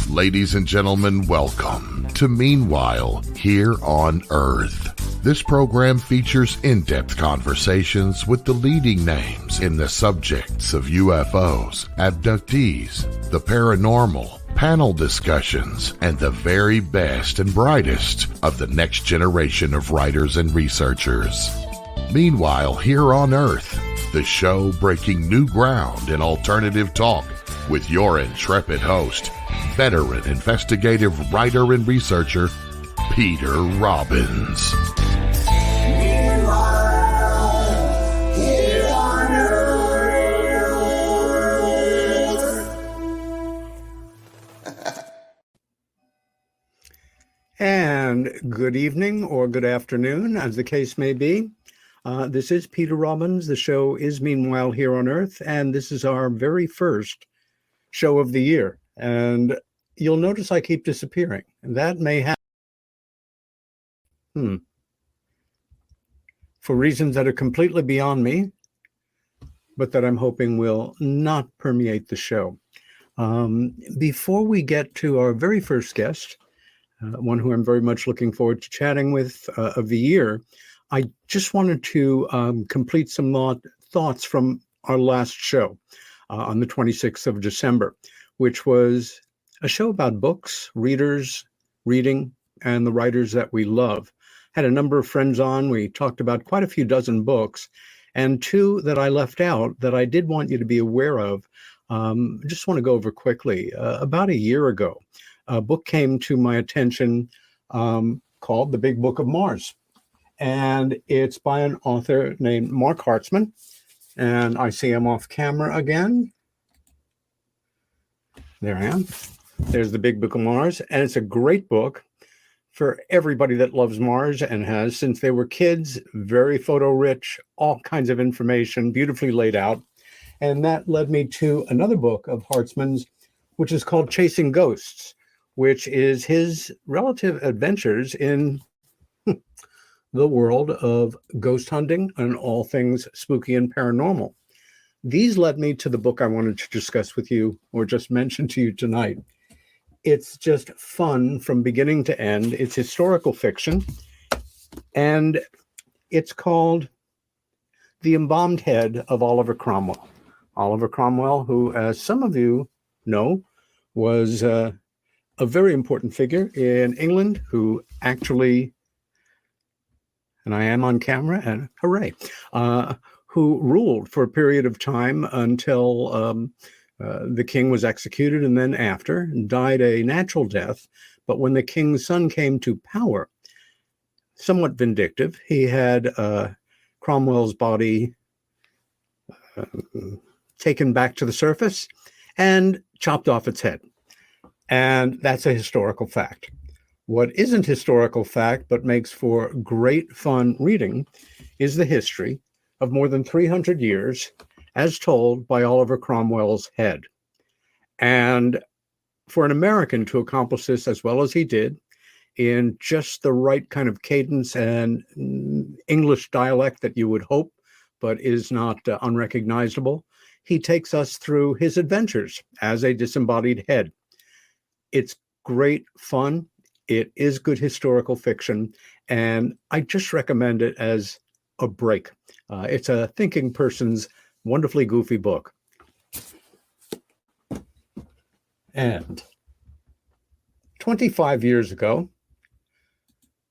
Ladies and gentlemen, welcome to Meanwhile Here on Earth. This program features in-depth conversations with the leading names in the subjects of UFOs, abductees, the paranormal, panel discussions, and the very best and brightest of the next generation of writers and researchers. Meanwhile Here on Earth, the show breaking new ground in alternative talk with your intrepid host, veteran investigative writer and researcher, Peter Robbins. And good evening or good afternoon, as the case may be. This is Peter Robbins. The show is Meanwhile Here on Earth, and this is our very first show of the year. And you'll notice I keep disappearing. And that may happen for reasons that are completely beyond me, but that I'm hoping will not permeate the show. Before we get to our very first guest, one who I'm very much looking forward to chatting with of the year, I just wanted to complete some thoughts from our last show on the 26th of December, which was a show about books, readers, reading, and the writers that we love. Had a number of friends on. We talked about quite a few dozen books, and two that I left out that I did want you to be aware of. Just want to go over quickly. About a year ago, a book came to my attention called The Big Book of Mars. And it's by an author named Mark Hartzman. And I see him off camera again. There I am. There's The Big Book of Mars. And it's a great book for everybody that loves Mars and has since they were kids. Very photo rich, all kinds of information, beautifully laid out. And that led me to another book of Hartzman's, which is called Chasing Ghosts, which is his relative adventures in the world of ghost hunting and all things spooky and paranormal. These led me to the book I wanted to discuss with you, or just mention to you tonight. It's just fun from beginning to end. It's historical fiction, and it's called The Embalmed Head of Oliver Cromwell. Oliver Cromwell, who, as some of you know, was a very important figure in England, who actually, and I am on camera, and hooray, who ruled for a period of time until the king was executed, and then after, died a natural death. But when the king's son came to power, somewhat vindictive, he had Cromwell's body taken back to the surface and chopped off its head. And that's a historical fact. What isn't historical fact, but makes for great fun reading, is the history of more than 300 years as told by Oliver Cromwell's head. And for an American to accomplish this as well as he did, in just the right kind of cadence and English dialect that you would hope, but is not unrecognizable, he takes us through his adventures as a disembodied head. It's great fun. It is good historical fiction, and I just recommend it as a break. It's a thinking person's wonderfully goofy book. And 25 years ago,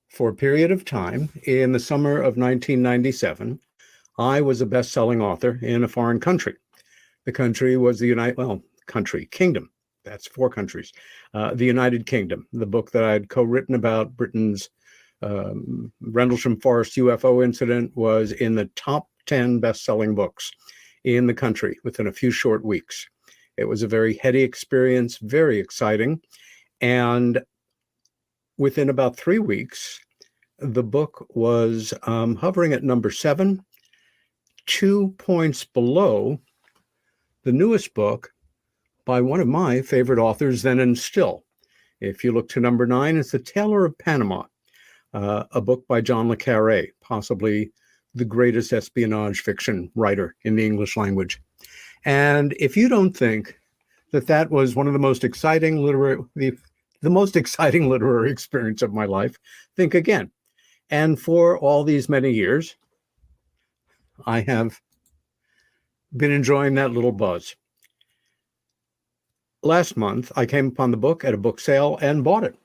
for a period of time, in the summer of 1997, I was a best-selling author in a foreign country. The country was the Kingdom. That's 4 countries. The United Kingdom, the book that I'd co-written about Britain's Rendlesham Forest UFO incident, was in the top 10 best-selling books in the country within a few short weeks. It was a very heady experience, very exciting. And within about 3 weeks, the book was hovering at number 7, 2 points below the newest book by one of my favorite authors then and still. If you look to number 9, it's The Tailor of Panama, a book by John le Carré, possibly the greatest espionage fiction writer in the English language. And if you don't think that was one of the most exciting the most exciting literary experience of my life. Think again. And for all these many years, I have been enjoying that little buzz. Last month, I came upon the book at a book sale and bought it.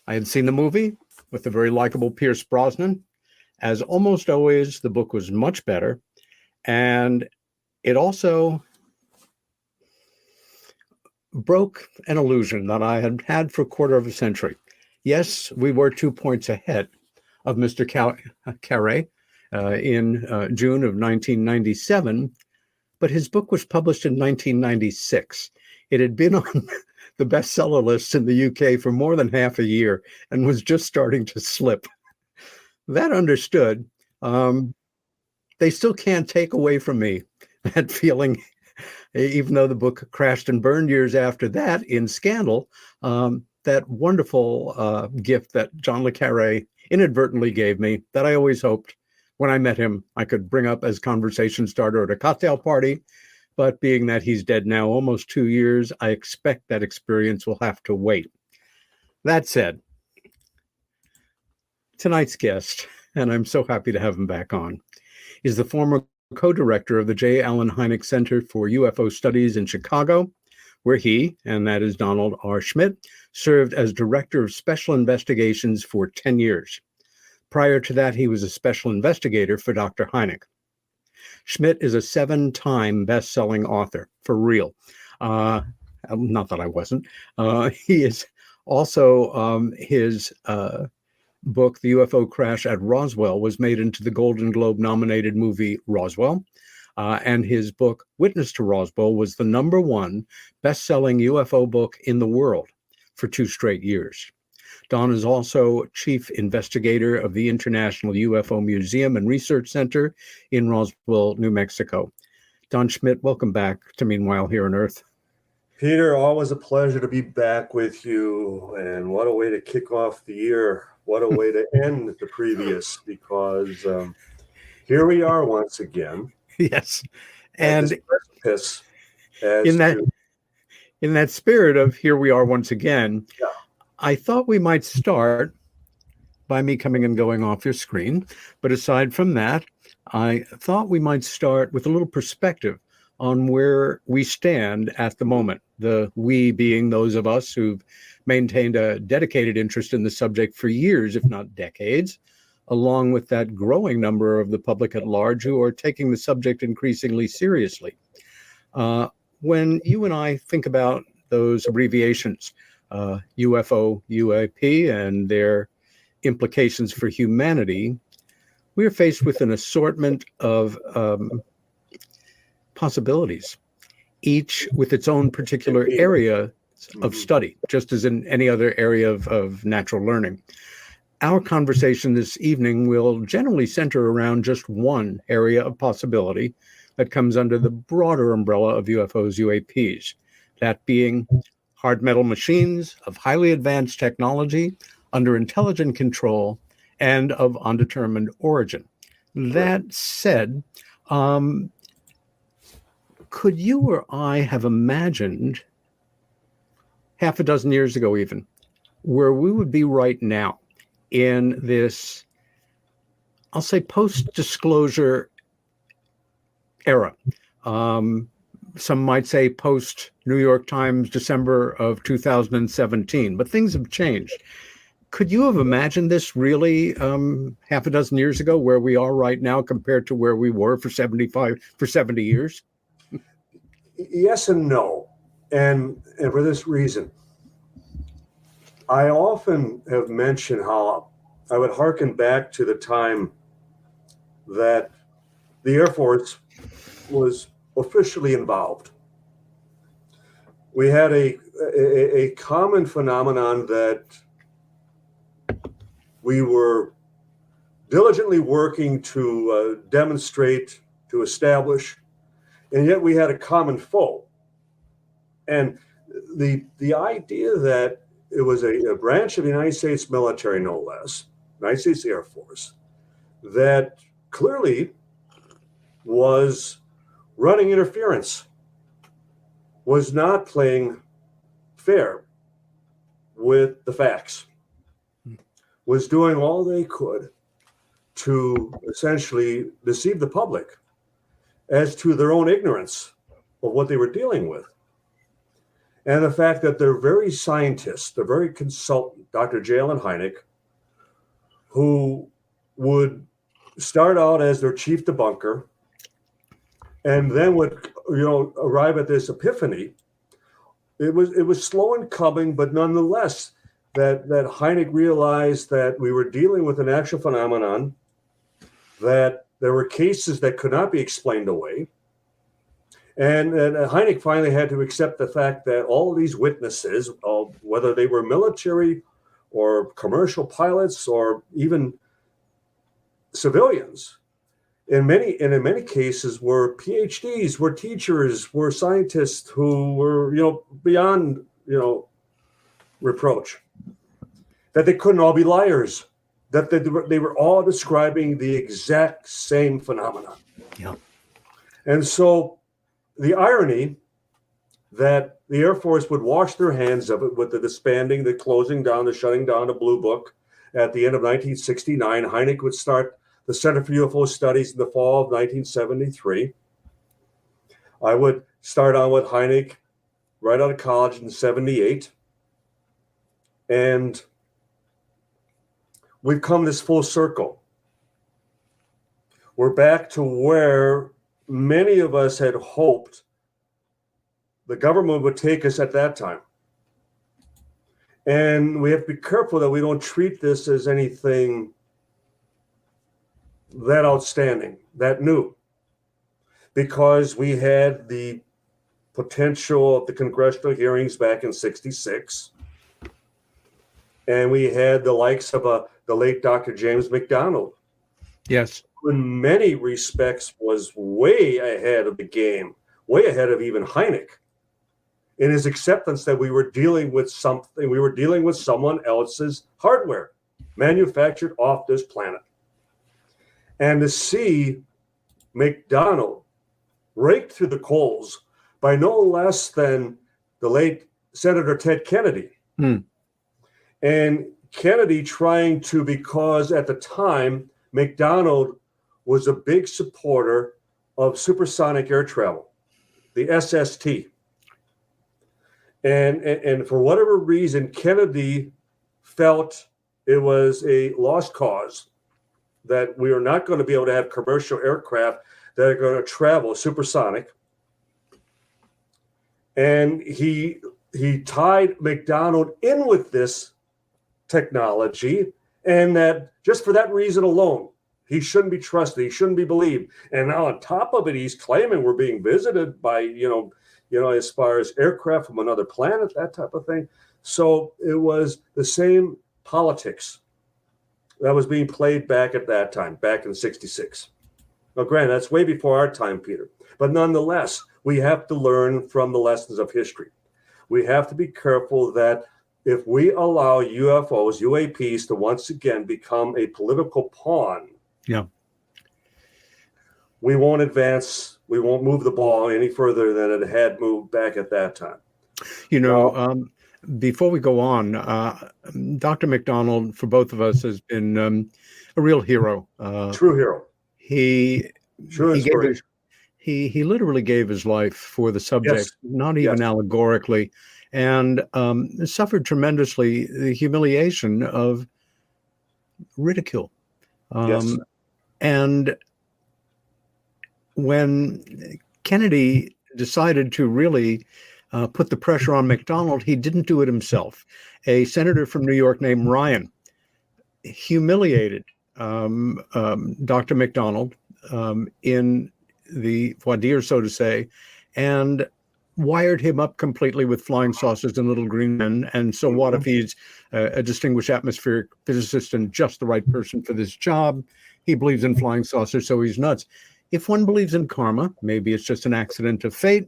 I had seen the movie with the very likable Pierce Brosnan. As almost always, the book was much better. And it also broke an illusion that I had had for a quarter of a century. Yes, we were 2 points ahead of Mr. Carré in June of 1997, but his book was published in 1996. It had been on the bestseller lists in the UK for more than half a year and was just starting to slip. That understood, they still can't take away from me that feeling, even though the book crashed and burned years after that in Scandal, that wonderful gift that John le Carré inadvertently gave me that I always hoped when I met him I could bring up as conversation starter at a cocktail party. But being that he's dead now almost 2 years, I expect that experience will have to wait. That said, tonight's guest, and I'm so happy to have him back on, is the former co-director of the J. Allen Hynek Center for UFO Studies in Chicago, where he, and that is Donald R. Schmitt, served as Director of Special Investigations for 10 years. Prior to that, he was a special investigator for Dr. Hynek. Schmitt is a 7-time best-selling author, for real. Not that I wasn't. He is also, his book, The UFO Crash at Roswell, was made into the Golden Globe-nominated movie Roswell. And his book, Witness to Roswell, was the #1 best-selling UFO book in the world for 2 straight years. Don is also chief investigator of the International UFO Museum and Research Center in Roswell, New Mexico. Don Schmitt, welcome back to Meanwhile Here on Earth. Peter, always a pleasure to be back with you. And what a way to kick off the year. What a way to end the previous, because here we are once again. Yes. And in that spirit of here we are once again, yeah. I thought we might start by me coming and going off your screen. But aside from that, I thought we might start with a little perspective on where we stand at the moment. The we being those of us who've maintained a dedicated interest in the subject for years, if not decades, along with that growing number of the public at large who are taking the subject increasingly seriously. When you and I think about those abbreviations, UFO, UAP, and their implications for humanity, we are faced with an assortment of possibilities, each with its own particular area of study, just as in any other area of natural learning. Our conversation this evening will generally center around just one area of possibility that comes under the broader umbrella of UFOs, UAPs, that being hard metal machines of highly advanced technology under intelligent control and of undetermined origin. That said, could you or I have imagined half a dozen years ago even where we would be right now in this, I'll say, post-disclosure era? Some might say post New York Times, December of 2017, but things have changed. Could you have imagined this really half a dozen years ago, where we are right now compared to where we were for 70 years? Yes and no. And for this reason, I often have mentioned how I would hearken back to the time that the Air Force was officially involved. We had a common phenomenon that we were diligently working to demonstrate, to establish, and yet we had a common foe. And the idea that it was a branch of the United States military, no less, United States Air Force, that clearly was running interference was not playing fair with the facts, was doing all they could to essentially deceive the public as to their own ignorance of what they were dealing with. And the fact that their very scientists, their very consultant, Dr. J. Allen Hynek, who would start out as their chief debunker and then would, arrive at this epiphany. It was slow in coming, but nonetheless, that Hynek realized that we were dealing with an actual phenomenon, that there were cases that could not be explained away. And Hynek finally had to accept the fact that all of these witnesses, whether they were military or commercial pilots or even civilians, in many cases were PhDs, were teachers, were scientists who were beyond reproach. That they couldn't all be liars. That they were all describing the exact same phenomenon. Yeah. And so the irony that the Air Force would wash their hands of it with the disbanding, the closing down, the shutting down of Blue Book at the end of 1969. Hynek would start the Center for UFO Studies in the fall of 1973. I would start on with Hynek right out of college in 78. And we've come this full circle. We're back to where many of us had hoped the government would take us at that time. And we have to be careful that we don't treat this as anything that outstanding, that new, because we had the potential of the congressional hearings back in 66. And we had the likes of the late Dr. James McDonald. Yes. Who in many respects was way ahead of the game, way ahead of even Hynek, in his acceptance that we were dealing with something, we were dealing with someone else's hardware manufactured off this planet. And to see McDonald raked through the coals by no less than the late Senator Ted Kennedy. And Kennedy trying to, because at the time, McDonald was a big supporter of supersonic air travel, the SST. And for whatever reason, Kennedy felt it was a lost cause, that we are not going to be able to have commercial aircraft that are going to travel supersonic. And he tied McDonald in with this technology, and that just for that reason alone, he shouldn't be trusted, he shouldn't be believed. And now on top of it, he's claiming we're being visited by, as far as aircraft from another planet, that type of thing. So it was the same politics that was being played back at that time, back in 66. Now, granted, that's way before our time, Peter. But nonetheless, we have to learn from the lessons of history. We have to be careful that if we allow UFOs, UAPs, to once again become a political pawn, we won't advance, we won't move the ball any further than it had moved back at that time. Before we go on, Dr. McDonald, for both of us, has been a real hero. True hero. He literally gave his life for the subject, Yes. not even allegorically, and suffered tremendously the humiliation of ridicule. Yes. And when Kennedy decided to really put the pressure on McDonald, he didn't do it himself. A senator from New York named Ryan humiliated Dr. McDonald in the voir dire, so to say, and wired him up completely with flying saucers and little green men. And so what if he's a distinguished atmospheric physicist and just the right person for this job? He believes in flying saucers, so he's nuts. If one believes in karma, maybe it's just an accident of fate.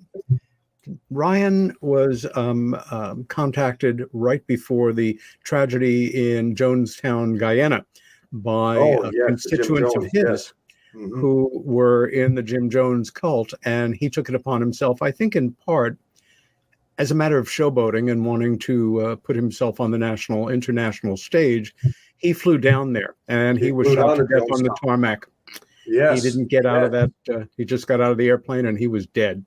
Ryan was contacted right before the tragedy in Jonestown, Guyana, by constituents of his who were in the Jim Jones cult, and he took it upon himself, I think in part, as a matter of showboating and wanting to put himself on the international stage, he flew down there and he was flew shot down to to death on the Jonestown. tarmac. Yes. He didn't get out of that. He just got out of the airplane and he was dead.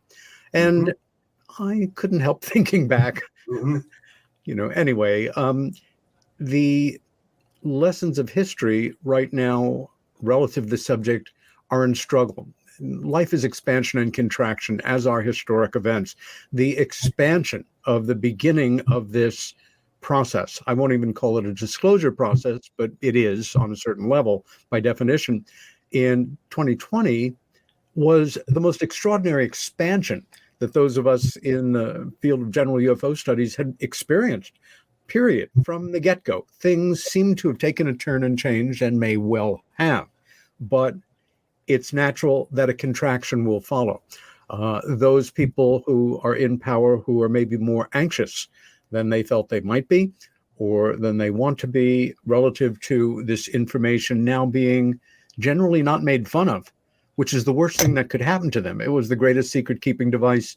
And I couldn't help thinking back, anyway, the lessons of history right now relative to the subject are in struggle. Life is expansion and contraction, as are historic events. The expansion of the beginning of this process, I won't even call it a disclosure process, but it is on a certain level by definition, in 2020 was the most extraordinary expansion that those of us in the field of general UFO studies had experienced, period, from the get-go. Things seem to have taken a turn and changed, and may well have. But it's natural that a contraction will follow. Those people who are in power, who are maybe more anxious than they felt they might be, or than they want to be, relative to this information now being generally not made fun of, which is the worst thing that could happen to them. It was the greatest secret-keeping device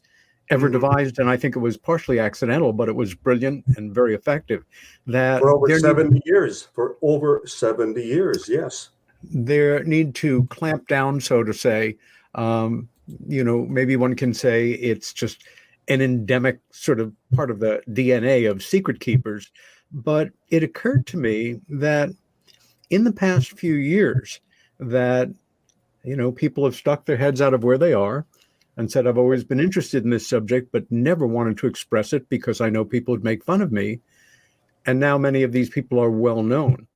ever devised, and I think it was partially accidental, but it was brilliant and very effective. That for over 70 years. For over 70 years, yes. There need to clamp down, so to say. Maybe one can say it's just an endemic sort of part of the DNA of secret keepers. But it occurred to me that in the past few years that, people have stuck their heads out of where they are and said, I've always been interested in this subject, but never wanted to express it because I know people would make fun of me. And now many of these people are well known.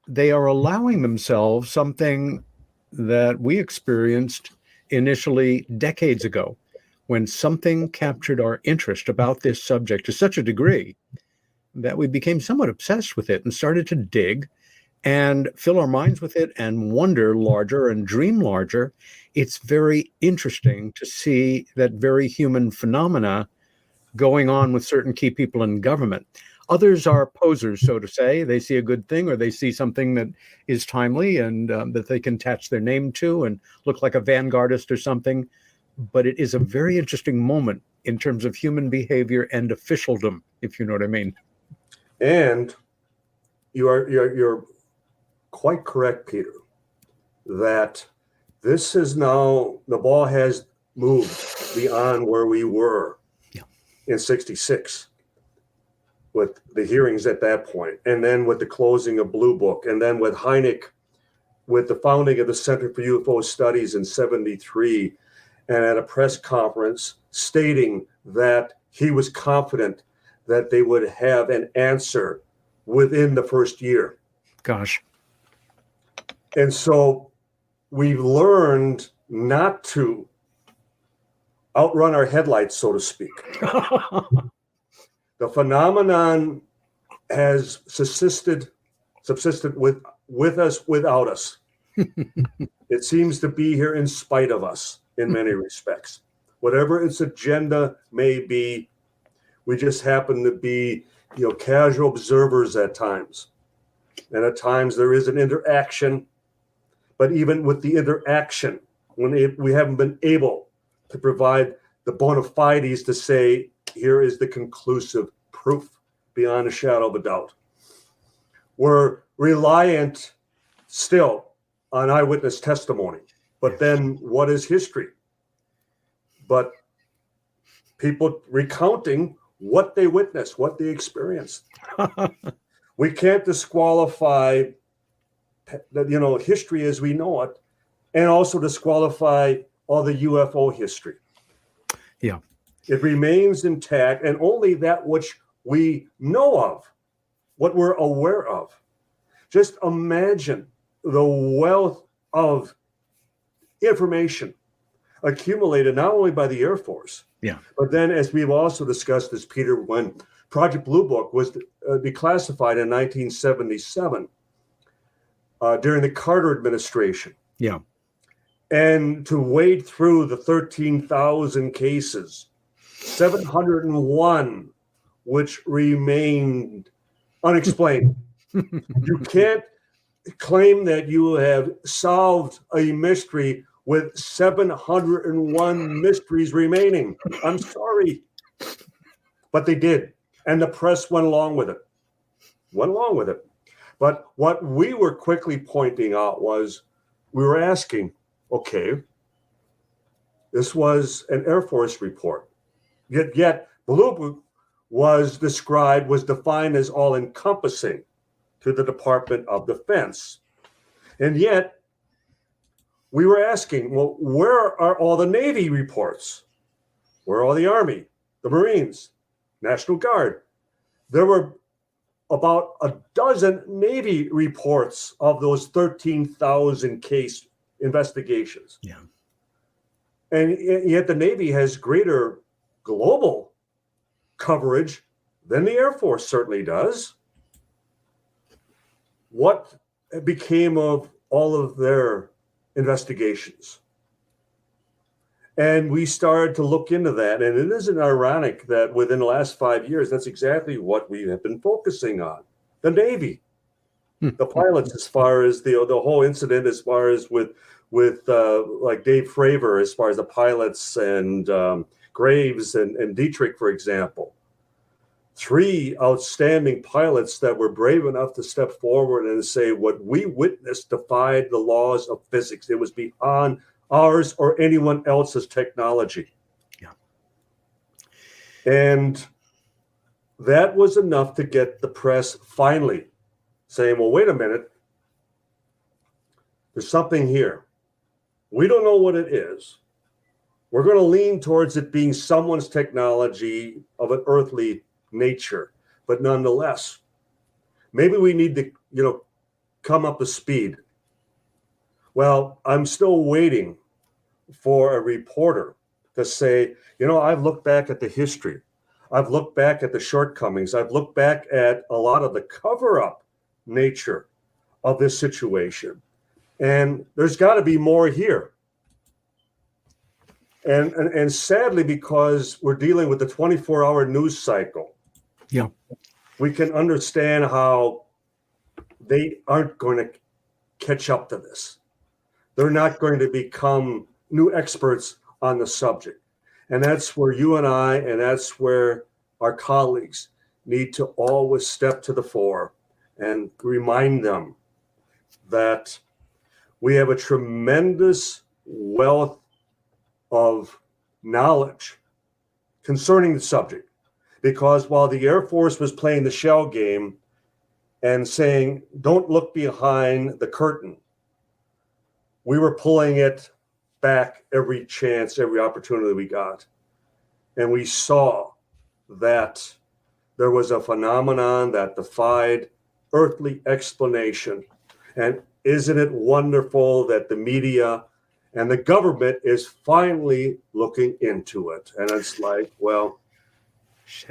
They are allowing themselves something that we experienced initially decades ago, when something captured our interest about this subject to such a degree that we became somewhat obsessed with it and started to dig and fill our minds with it and wonder larger and dream larger. It's very interesting to see that very human phenomena going on with certain key people in government. Others are posers, so to say. They see a good thing or they see something that is timely and that they can attach their name to and look like a vanguardist or something. But it is a very interesting moment in terms of human behavior and officialdom, if you know what I mean. And you're quite correct, Peter, that this is now, the ball has moved beyond where we were in 66 with the hearings at that point, and then with the closing of Blue Book, and then with Hynek, with the founding of the Center for UFO Studies in 73, and at a press conference stating that he was confident that they would have an answer within the first year. Gosh. And so we've learned not to outrun our headlights, so to speak. The phenomenon has subsisted with us, without us. It seems to be here in spite of us in many respects. Whatever its agenda may be, we just happen to be, casual observers at times. And at times there is an interaction, but even with the interaction, when we haven't been able to provide the bona fides to say, here is the conclusive proof beyond a shadow of a doubt. We're reliant still on eyewitness testimony. But then what is history? But people recounting what they witnessed, what they experienced. We can't disqualify history as we know it, and also disqualify all the UFO history. Yeah. It remains intact, and only that which we know of, what we're aware of. Just imagine the wealth of information accumulated not only by the Air Force, but then, as we've also discussed this, Peter, when Project Blue Book was declassified in 1977 during the Carter administration. Yeah. And to wade through the 13,000 cases, 701 which remained unexplained. You can't claim that you have solved a mystery with 701 mysteries remaining. I'm sorry. But they did. And the press went along with it. But what we were quickly pointing out was we were asking, okay, this was an Air Force report. Yet Blue Book was defined as all-encompassing to the Department of Defense. And yet we were asking, well, where are all the Navy reports? Where are all the Army, the Marines, National Guard? There were about a dozen Navy reports of those 13,000 case investigations. Yeah. And yet the Navy has greater global coverage than the Air Force certainly does. What became of all of their investigations? And we started to look into that. And it isn't ironic that within the last 5 years, that's exactly what we have been focusing on. The Navy, the pilots, as far as the whole incident, as far as with like Dave Fravor, as far as the pilots and Graves and Dietrich, for example. 3 outstanding pilots that were brave enough to step forward and say what we witnessed defied the laws of physics. It was beyond ours or anyone else's technology. Yeah. And that was enough to get the press finally saying, well, wait a minute. There's something here. We don't know what it is. We're going to lean towards it being someone's technology of an earthly nature. But nonetheless, maybe we need to, come up to speed. Well, I'm still waiting for a reporter to say, I've looked back at the history. I've looked back at the shortcomings. I've looked back at a lot of the cover-up nature of this situation. And there's got to be more here. And sadly, because we're dealing with the 24-hour news cycle, yeah, we can understand how they aren't going to catch up to this. They're not going to become new experts on the subject. And that's where you and I, and that's where our colleagues need to always step to the fore and remind them that we have a tremendous wealth of knowledge concerning the subject. Because while the Air Force was playing the shell game and saying, don't look behind the curtain, we were pulling it back every chance, every opportunity we got. And we saw that there was a phenomenon that defied earthly explanation. And isn't it wonderful that the media and the government is finally looking into it? And it's like, well,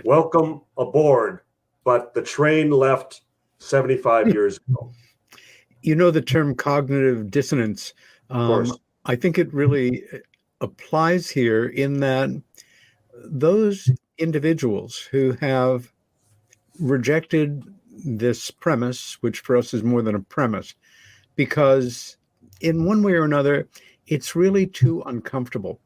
welcome aboard. But the train left 75 years ago. The term cognitive dissonance. Of course. I think it really applies here in that those individuals who have rejected this premise, which for us is more than a premise, because in one way or another, it's really too uncomfortable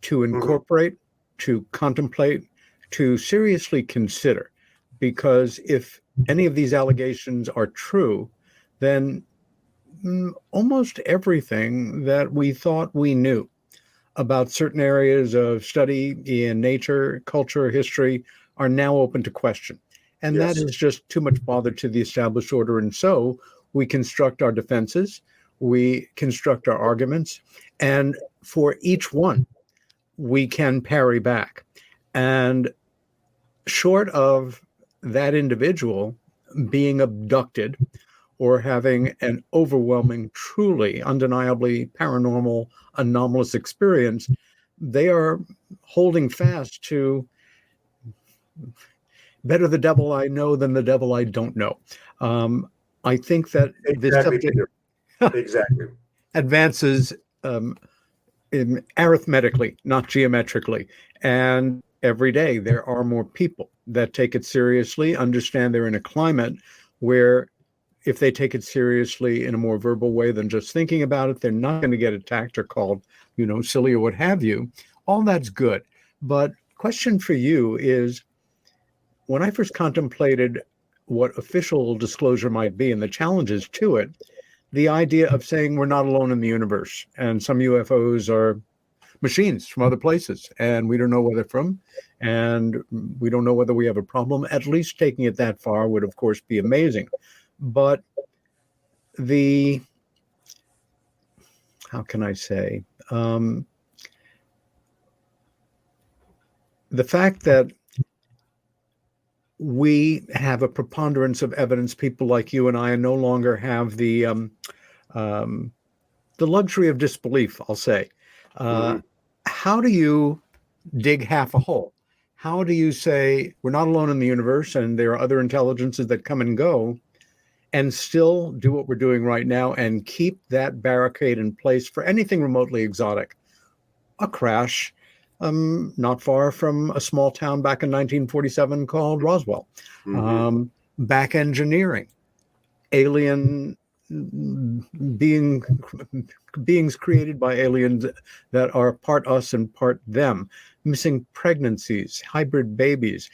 to incorporate, to contemplate, to seriously consider. Because if any of these allegations are true, then almost everything that we thought we knew about certain areas of study in nature, culture, history are now open to question. And Yes. that is just too much bother to the established order. And so we construct our defenses, we construct our arguments, and for each one, we can parry back. And short of that individual being abducted or having an overwhelming, truly, undeniably paranormal, anomalous experience, they are holding fast to better the devil I know than the devil I don't know. I think that this subject Exactly. advances arithmetically, not geometrically. And every day there are more people that take it seriously, understand they're in a climate where if they take it seriously in a more verbal way than just thinking about it, they're not going to get attacked or called, silly or what have you. All that's good. But question for you is, when I first contemplated what official disclosure might be and the challenges to it, the idea of saying we're not alone in the universe and some UFOs are machines from other places and we don't know where they're from and we don't know whether we have a problem, at least taking it that far would, of course, be amazing. But how can I say, the fact that we have a preponderance of evidence, people like you and I no longer have the luxury of disbelief, I'll say. How do you dig half a hole? How do you say we're not alone in the universe and there are other intelligences that come and go, and still do what we're doing right now and keep that barricade in place for anything remotely exotic? A crash not far from a small town back in 1947 called Roswell. Back engineering, alien beings created by aliens that are part us and part them, missing pregnancies, hybrid babies.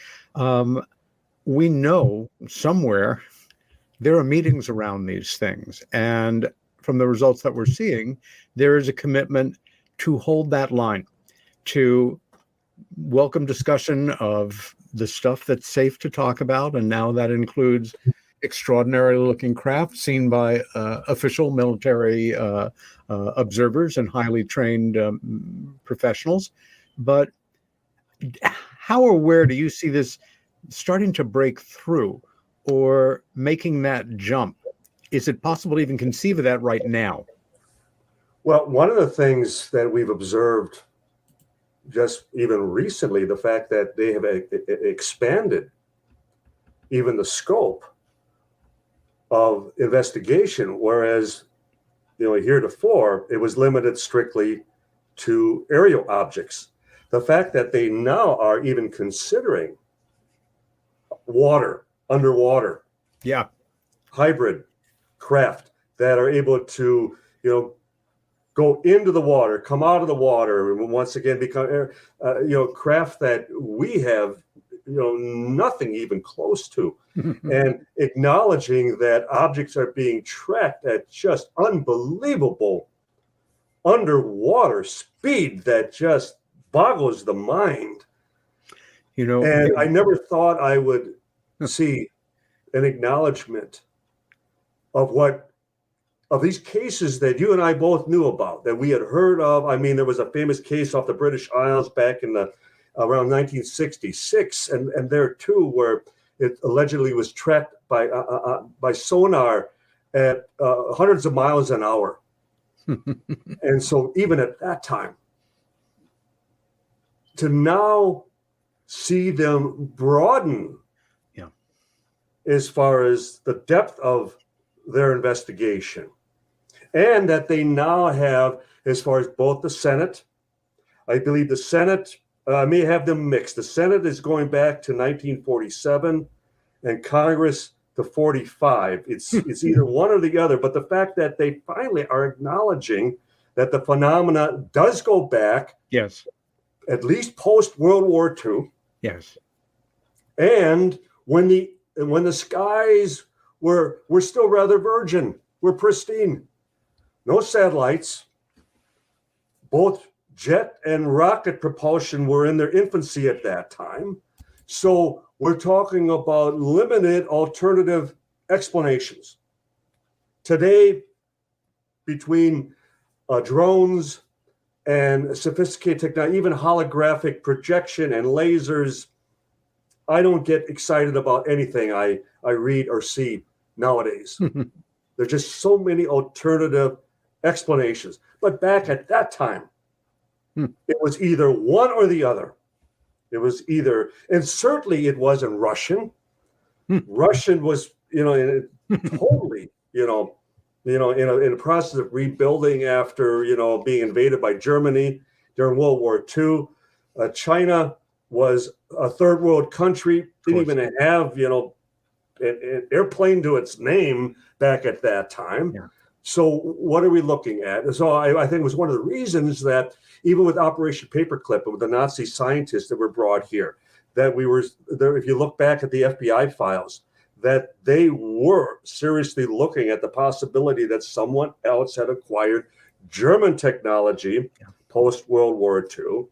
We know somewhere there are meetings around these things. And from the results that we're seeing, there is a commitment to hold that line, to welcome discussion of the stuff that's safe to talk about. And now that includes extraordinary looking craft seen by official military observers and highly trained professionals. But how or where do you see this starting to break through or making that jump? Is it possible to even conceive of that right now? Well, one of the things that we've observed just even recently, the fact that they have expanded even the scope of investigation, whereas, heretofore it was limited strictly to aerial objects. The fact that they now are even considering underwater, hybrid craft that are able to, go into the water, come out of the water, and once again become, craft that we have, nothing even close to, and acknowledging that objects are being tracked at just unbelievable underwater speed that just boggles the mind. And I never thought I would see an acknowledgement of these cases that you and I both knew about, that we had heard of. I mean, there was a famous case off the British Isles back in around 1966, and there too, where it allegedly was tracked by sonar at hundreds of miles an hour. And so even at that time, to now see them broaden as far as the depth of their investigation, and that they now have, as far as both the Senate, I believe the Senate, I may have them mixed. The Senate is going back to 1947 and Congress to 45. It's either one or the other, but the fact that they finally are acknowledging that the phenomena does go back, at least post World War II. And when the skies were still rather virgin, were pristine, no satellites, both jet and rocket propulsion were in their infancy at that time. So we're talking about limited alternative explanations. Today, between drones and sophisticated technology, even holographic projection and lasers, I don't get excited about anything I read or see nowadays. There's just so many alternative explanations. But back at that time, it was either one or the other. It was either, and certainly it wasn't Russian. Russian was, totally, in a process of rebuilding after, being invaded by Germany during World War II. China was a third world country, didn't even have, an airplane to its name back at that time. So what are we looking at? So I think it was one of the reasons that even with Operation Paperclip and with the Nazi scientists that were brought here, that we were there. If you look back at the FBI files, that they were seriously looking at the possibility that someone else had acquired German technology post World War II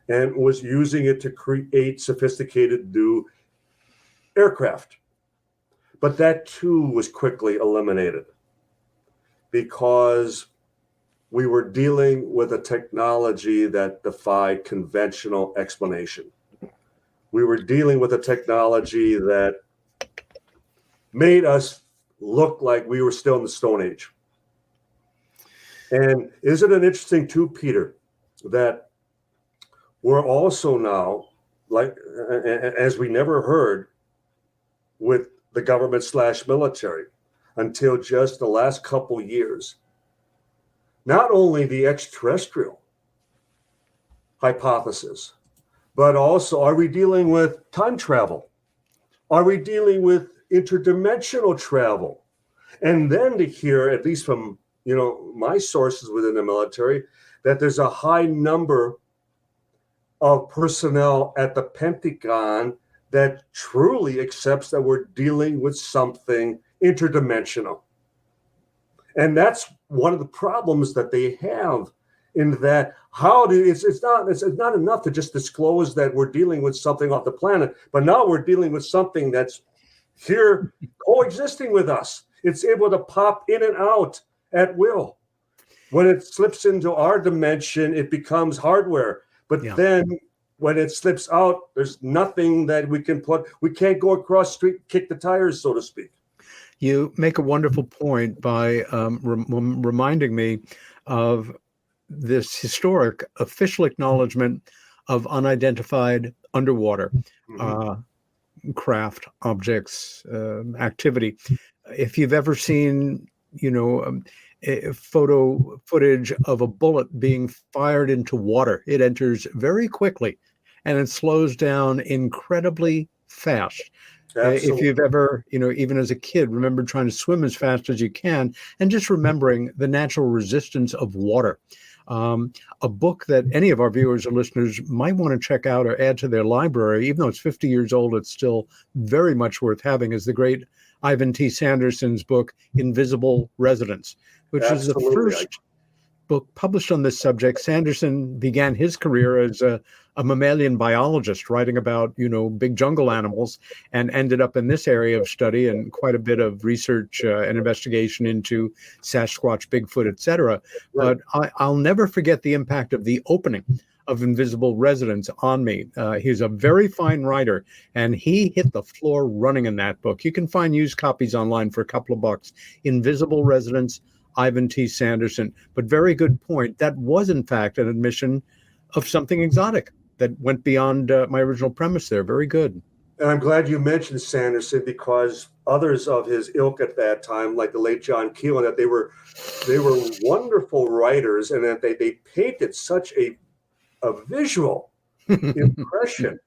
and was using it to create sophisticated new aircraft. But that too was quickly eliminated because we were dealing with a technology that defied conventional explanation. We were dealing with a technology that made us look like we were still in the Stone Age. And isn't it interesting too, Peter, that we're also now, like, as we never heard with the government / military until just the last couple years, not only the extraterrestrial hypothesis, but also, are we dealing with time travel? Are we dealing with interdimensional travel? And then to hear, at least from my sources within the military, that there's a high number of personnel at the Pentagon that truly accepts that we're dealing with something interdimensional. And that's one of the problems that they have in that it's not enough to just disclose that we're dealing with something off the planet, but now we're dealing with something that's here coexisting with us. It's able to pop in and out at will. When it slips into our dimension, it becomes hardware. But then when it slips out, there's nothing that we can put. We can't go across the street, kick the tires, so to speak. You make a wonderful point by reminding me of this historic official acknowledgement of unidentified underwater craft, objects, activity. If you've ever seen, photo footage of a bullet being fired into water, it enters very quickly and it slows down incredibly fast. If you've ever, even as a kid, remember trying to swim as fast as you can and just remembering the natural resistance of water. A book that any of our viewers or listeners might want to check out or add to their library, even though it's 50 years old, it's still very much worth having, is the great Ivan T. Sanderson's book, Invisible Residents, which is the first book published on this subject. Sanderson began his career as a mammalian biologist, writing about, big jungle animals, and ended up in this area of study and quite a bit of research and investigation into Sasquatch, Bigfoot, etc. Right. But I'll never forget the impact of the opening of Invisible Residents on me. He's a very fine writer, and he hit the floor running in that book. You can find used copies online for a couple of bucks. Invisible Residents, Ivan T. Sanderson. But very good point. That was, in fact, an admission of something exotic that went beyond my original premise there. Very good. And I'm glad you mentioned Sanderson, because others of his ilk at that time, like the late John Keel, that they were wonderful writers, and that they painted such a visual impression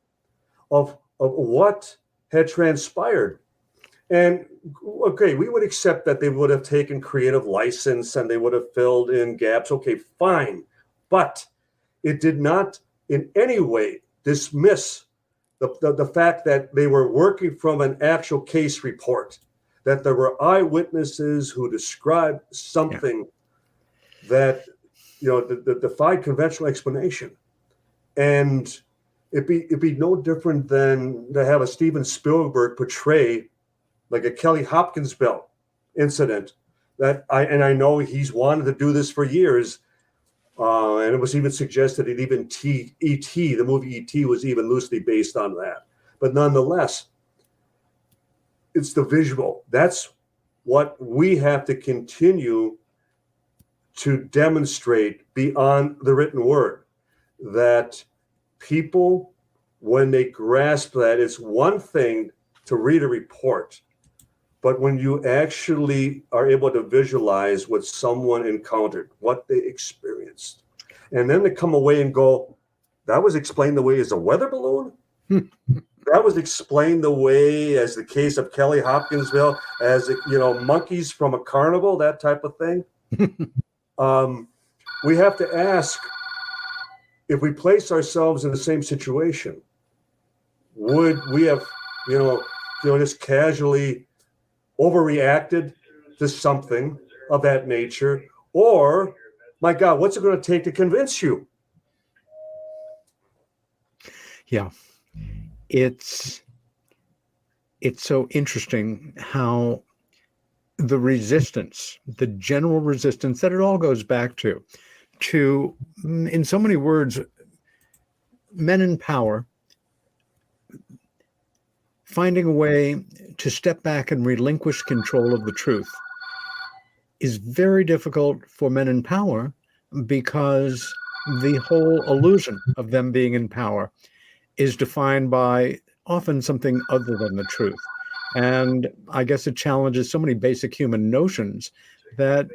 of what had transpired. And okay, we would accept that they would have taken creative license and they would have filled in gaps. Okay, fine. But it did not in any way dismiss the fact that they were working from an actual case report, that there were eyewitnesses who described something that defied conventional explanation. And it'd be no different than to have a Steven Spielberg portray like a Kelly Hopkinsville incident that I know he's wanted to do this for years. And it was even suggested that even E.T., the movie E.T. was even loosely based on that. But nonetheless, it's the visual. That's what we have to continue to demonstrate beyond the written word, that people, when they grasp that, it's one thing to read a report, but when you actually are able to visualize what someone encountered, what they experienced, and then to come away and go, that was explained the way as a weather balloon? That was explained the way as the case of Kelly Hopkinsville, as, monkeys from a carnival, that type of thing. We have to ask, if we place ourselves in the same situation, would we have, just casually overreacted to something of that nature? Or, my God, what's it going to take to convince you? Yeah. It's so interesting how the resistance, the general resistance that it all goes back to, in so many words, men in power finding a way to step back and relinquish control of the truth is very difficult for men in power, because the whole illusion of them being in power is defined by often something other than the truth. And I guess it challenges so many basic human notions that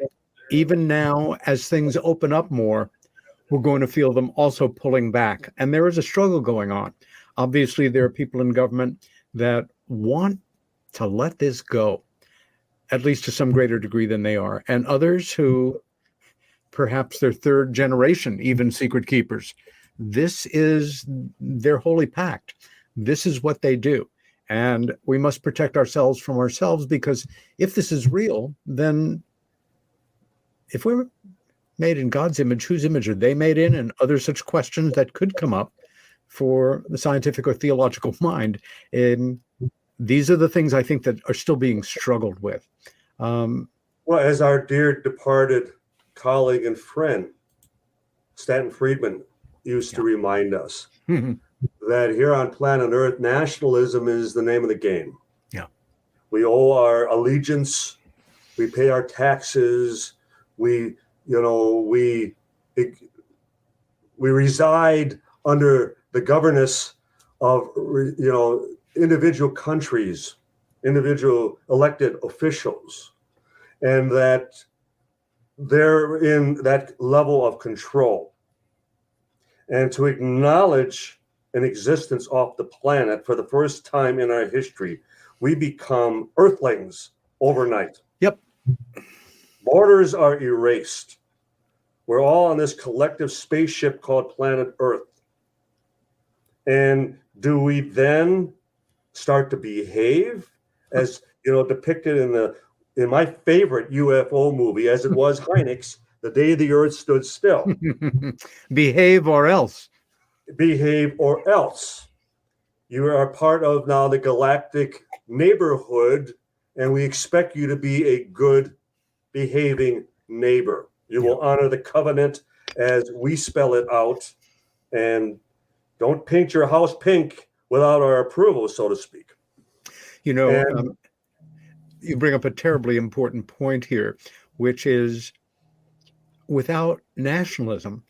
even now, as things open up more, we're going to feel them also pulling back. And there is a struggle going on. Obviously, there are people in government that want to let this go, at least to some greater degree than they are, and others who perhaps they're third generation, even secret keepers. This is their holy pact. This is what they do. And we must protect ourselves from ourselves, because if this is real, then if we're made in God's image, whose image are they made in? And other such questions that could come up for the scientific or theological mind. And these are the things I think that are still being struggled with. Well, as our dear departed colleague and friend, Stanton Friedman, used to remind us, that here on planet Earth, nationalism is the name of the game. Yeah. We owe our allegiance, we pay our taxes, we reside under the governance of, individual countries, individual elected officials, and that they're in that level of control. And to acknowledge an existence off the planet for the first time in our history, we become earthlings overnight. Yep. Borders are erased. We're all on this collective spaceship called planet Earth. And do we then start to behave as, depicted in my favorite UFO movie, as it was Hynek's, The Day the Earth Stood Still? Behave or else. Behave or else. You are part of now the galactic neighborhood, and we expect you to be a good behaving neighbor. You will honor the covenant as we spell it out, and don't paint your house pink without our approval, so to speak. You bring up a terribly important point here, which is, without nationalism,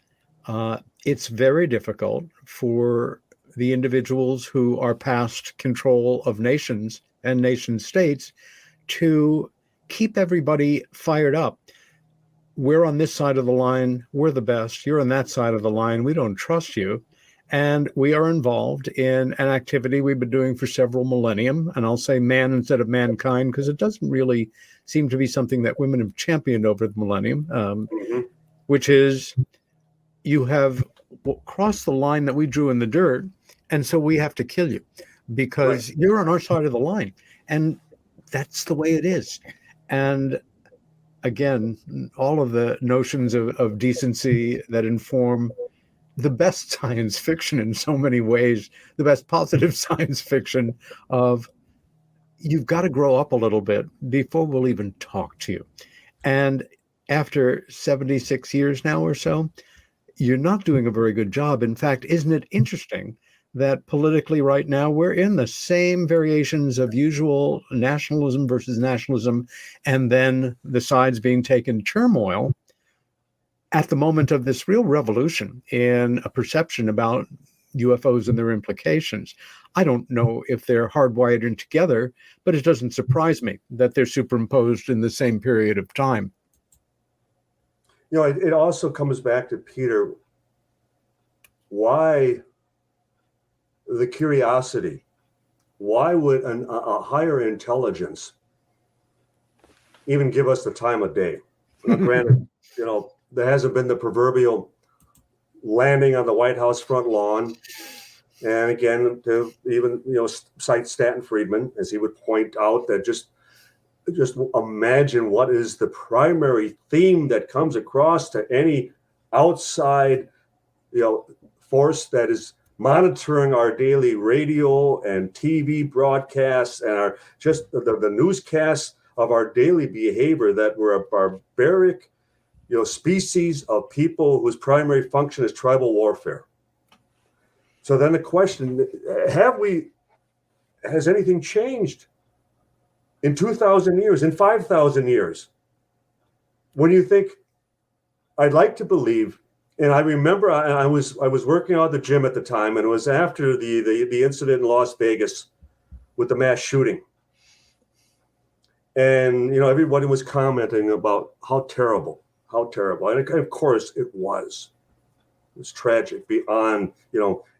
it's very difficult for the individuals who are past control of nations and nation states to keep everybody fired up. We're on this side of the line. We're the best. You're on that side of the line. We don't trust you. And we are involved in an activity we've been doing for several millennium. And I'll say man instead of mankind, because it doesn't really seem to be something that women have championed over the millennium, which is, you have crossed the line that we drew in the dirt, and so we have to kill you because you're on our side of the line. And that's the way it is. And again, all of the notions of decency that inform the best science fiction in so many ways, the best positive science fiction of, you've got to grow up a little bit before we'll even talk to you. And after 76 years now or so, you're not doing a very good job. In fact, isn't it interesting that politically right now we're in the same variations of usual nationalism versus nationalism, and then the sides being taken turmoil at the moment of this real revolution in a perception about UFOs and their implications. I don't know if they're hardwired in together, but it doesn't surprise me that they're superimposed in the same period of time. It also comes back to, Peter, why the curiosity? Why would a higher intelligence even give us the time of day? Now, granted, there hasn't been the proverbial landing on the White House front lawn. And again, to even cite Stanton Friedman, as he would point out that just imagine what is the primary theme that comes across to any outside force that is monitoring our daily radio and TV broadcasts and our just the newscasts of our daily behavior, that we're a barbaric species of people whose primary function is tribal warfare. So then the question, has anything changed in 2,000 years, in 5,000 years? When you think, I'd like to believe, and I remember I was working out at the gym at the time, and it was after the incident in Las Vegas with the mass shooting. And, everybody was commenting about how terrible. And of course it was. It was tragic beyond,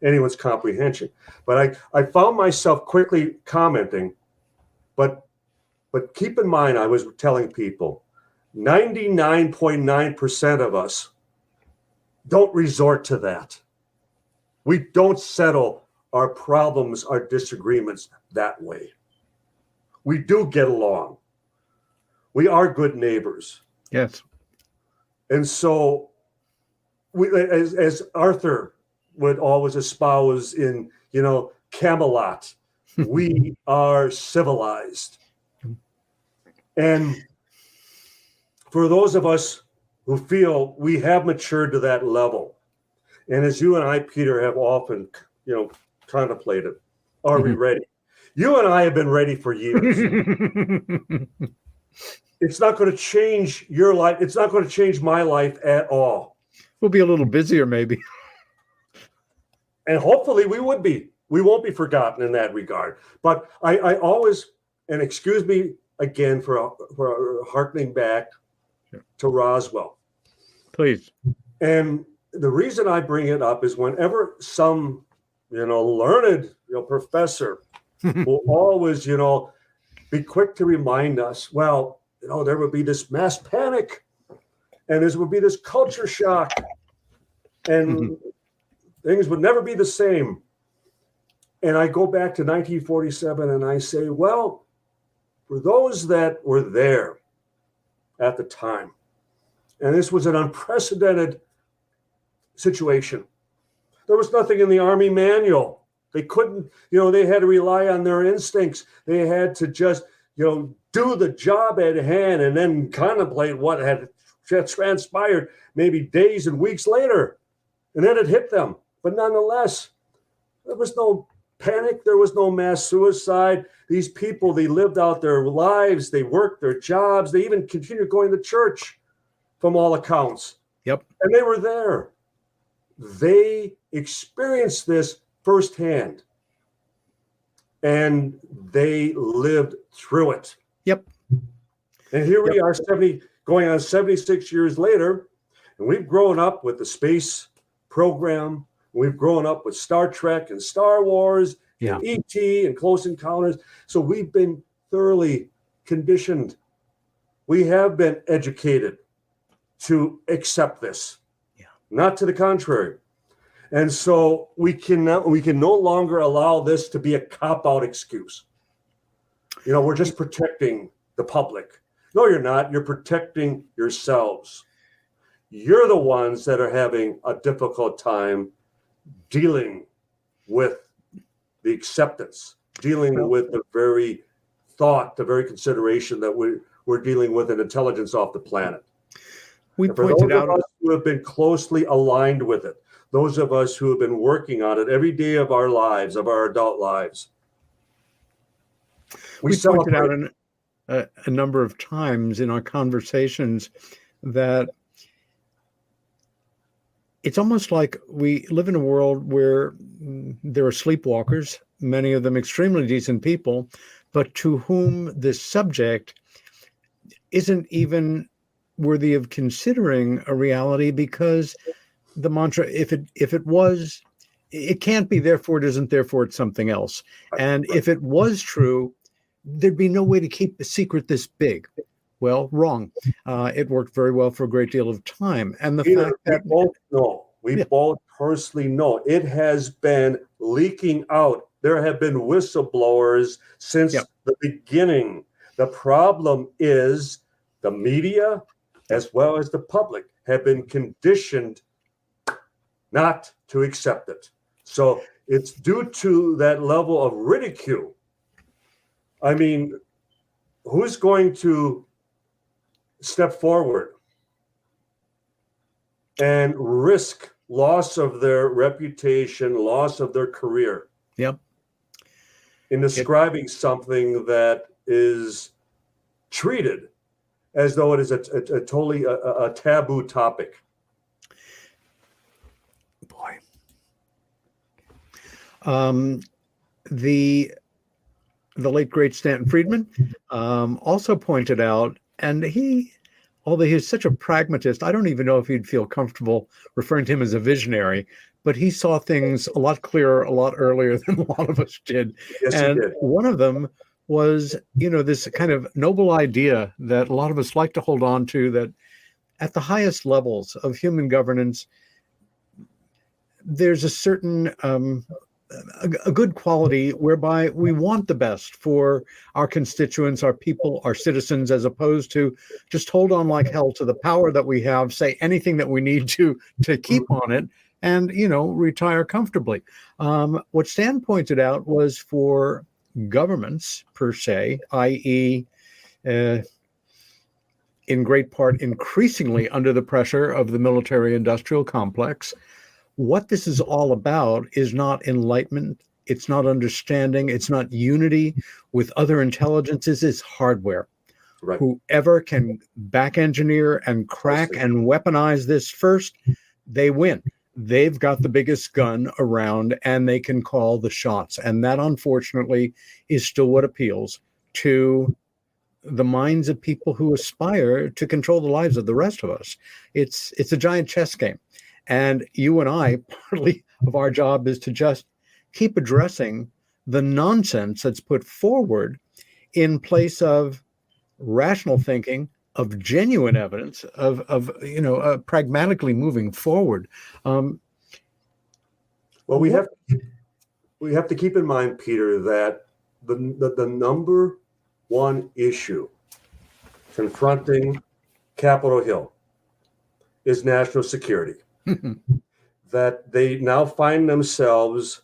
anyone's comprehension. But I found myself quickly commenting, but keep in mind, I was telling people, 99.9% of us don't resort to that. We don't settle our problems, our disagreements that way. We do get along. We are good neighbors. Yes. And so, as Arthur would always espouse in, Camelot, we are civilized. And for those of us who feel we have matured to that level, and as you and I, Peter, have often, contemplated, are we ready? You and I have been ready for years. It's not going to change your life. It's not going to change my life at all. We'll be a little busier, maybe. And hopefully we would be. We won't be forgotten in that regard. But I always, and excuse me again for harkening back to Roswell. Please. And the reason I bring it up is whenever some, learned, professor will always, be quick to remind us, well, there would be this mass panic and there would be this culture shock and things would never be the same. And I go back to 1947 and I say, well, for those that were there at the time, and this was an unprecedented situation. There was nothing in the Army manual. They couldn't, they had to rely on their instincts. They had to just, do the job at hand and then contemplate what had transpired maybe days and weeks later. And then it hit them. But nonetheless, there was no panic. There was no mass suicide. These people, they lived out their lives. They worked their jobs. They even continued going to church from all accounts. Yep. And they were there. They experienced this firsthand. And they lived through it. Yep. And here we are, going on 76 years later, and we've grown up with the space program. We've grown up with Star Trek and Star Wars, and E.T. and Close Encounters. So we've been thoroughly conditioned. We have been educated to accept this, not to the contrary. And so we can no longer allow this to be a cop-out excuse. We're just protecting the public. No, you're not. You're protecting yourselves. You're the ones that are having a difficult time dealing with the acceptance, dealing with the very thought, the very consideration that we're dealing with an intelligence off the planet. We and for pointed those out of us who have been closely aligned with it, those of us who have been working on it every day of our lives, of our adult lives. We pointed out a number of times in our conversations that it's almost like we live in a world where there are sleepwalkers, many of them extremely decent people, but to whom this subject isn't even worthy of considering a reality, because the mantra, if it was, it can't be, therefore it isn't, therefore it's something else. And if it was true, there'd be no way to keep the secret this big. Well, wrong. It worked very well for a great deal of time. And the fact that we both personally know, it has been leaking out. There have been whistleblowers since the beginning. The problem is the media, as well as the public, have been conditioned not to accept it. So it's due to that level of ridicule. I mean, who's going to step forward and risk loss of their reputation, loss of their career? Yep. In describing something that is treated as though it is a totally a taboo topic. Boy. The late great Stanton Friedman also pointed out, and although he's such a pragmatist, I don't even know if he'd feel comfortable referring to him as a visionary, but he saw things a lot clearer, a lot earlier than a lot of us did. Yes, and he did. One of them was, this kind of noble idea that a lot of us like to hold on to, that at the highest levels of human governance, there's a certain a good quality whereby we want the best for our constituents, our people, our citizens, as opposed to just hold on like hell to the power that we have, say anything that we need to keep on it, and retire comfortably. What Stan pointed out was for governments per se, i.e., in great part increasingly under the pressure of the military-industrial complex, what this is all about is not enlightenment, it's not understanding, it's not unity with other intelligences, it's hardware. Right. Whoever can back engineer and crack and weaponize this first, they win. They've got the biggest gun around and they can call the shots. And that, unfortunately, is still what appeals to the minds of people who aspire to control the lives of the rest of us. It's a giant chess game. And you and I, partly of our job is to just keep addressing the nonsense that's put forward in place of rational thinking, of genuine evidence, of pragmatically moving forward. Well, we have to keep in mind, Peter, that the number one issue confronting Capitol Hill is national security. That they now find themselves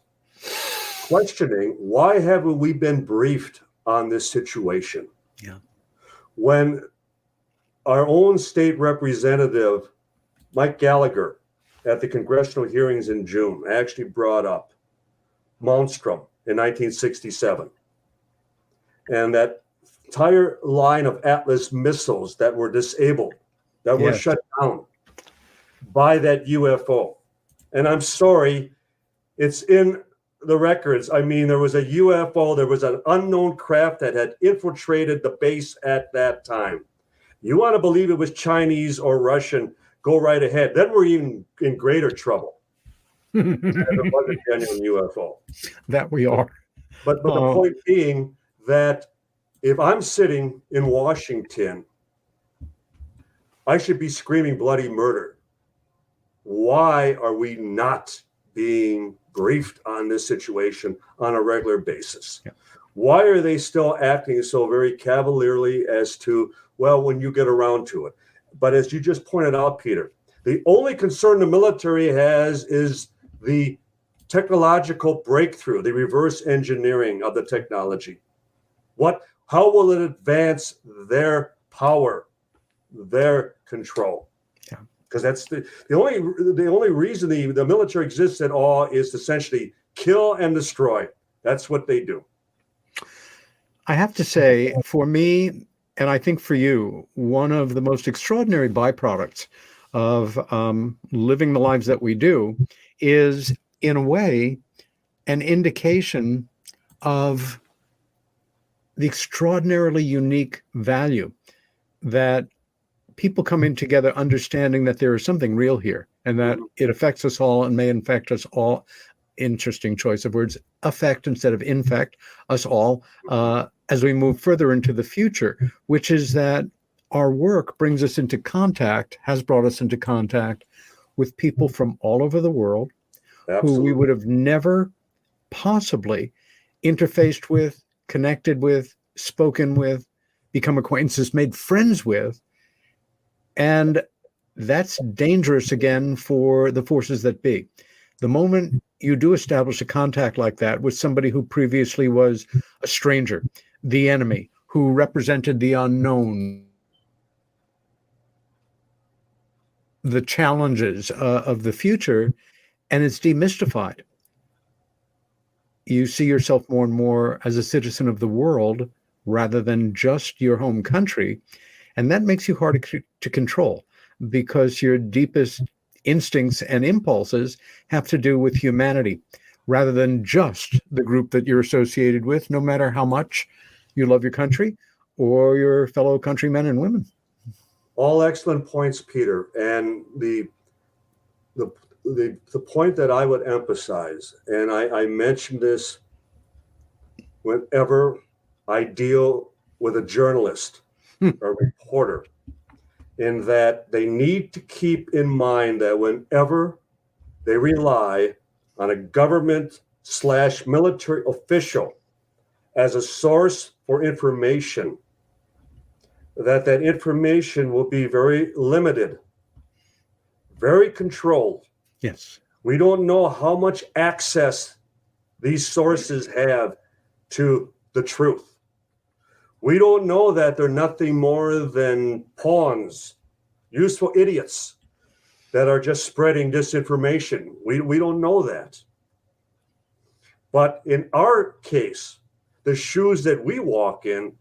questioning, why haven't we been briefed on this situation? Yeah. When our own state representative, Mike Gallagher, at the congressional hearings in June, actually brought up Malmstrom in 1967. And that entire line of Atlas missiles that were disabled, that were shut down by that UFO. And I'm sorry, it's in the records. I mean, there was a UFO, there was an unknown craft that had infiltrated the base at that time. You want to believe it was Chinese or Russian, go right ahead. Then we're even in greater trouble. It was a genuine UFO. That we are. But the point being that if I'm sitting in Washington, I should be screaming bloody murder. Why are we not being briefed on this situation on a regular basis? Yeah. Why are they still acting so very cavalierly as to, well, when you get around to it? But as you just pointed out, Peter, the only concern the military has is the technological breakthrough, the reverse engineering of the technology. How will it advance their power, their control? Because that's the only reason the military exists at all is essentially kill and destroy. That's what they do. I have to say, for me, and I think for you, one of the most extraordinary byproducts of living the lives that we do is, in a way, an indication of the extraordinarily unique value that people come in together understanding that there is something real here and that it affects us all and may infect us all. Interesting choice of words, affect instead of infect us all as we move further into the future, which is that our work brings us into contact, has brought us into contact with people from all over the world, who we Absolutely. would have never possibly interfaced with, connected with, spoken with, become acquaintances, made friends with. And that's dangerous again for the forces that be. The moment you do establish a contact like that with somebody who previously was a stranger, the enemy, who represented the unknown, the challenges of the future, and it's demystified. You see yourself more and more as a citizen of the world rather than just your home country. And that makes you hard to control because your deepest instincts and impulses have to do with humanity rather than just the group that you're associated with, no matter how much you love your country or your fellow countrymen and women. All excellent points, Peter. And the point that I would emphasize, and I mention this whenever I deal with a journalist, a reporter, in that they need to keep in mind that whenever they rely on a government/military official as a source for information, that information will be very limited, very controlled. Yes. We don't know how much access these sources have to the truth. We don't know that they're nothing more than pawns, useful idiots that are just spreading disinformation. We don't know that. But in our case, the shoes that we walk in,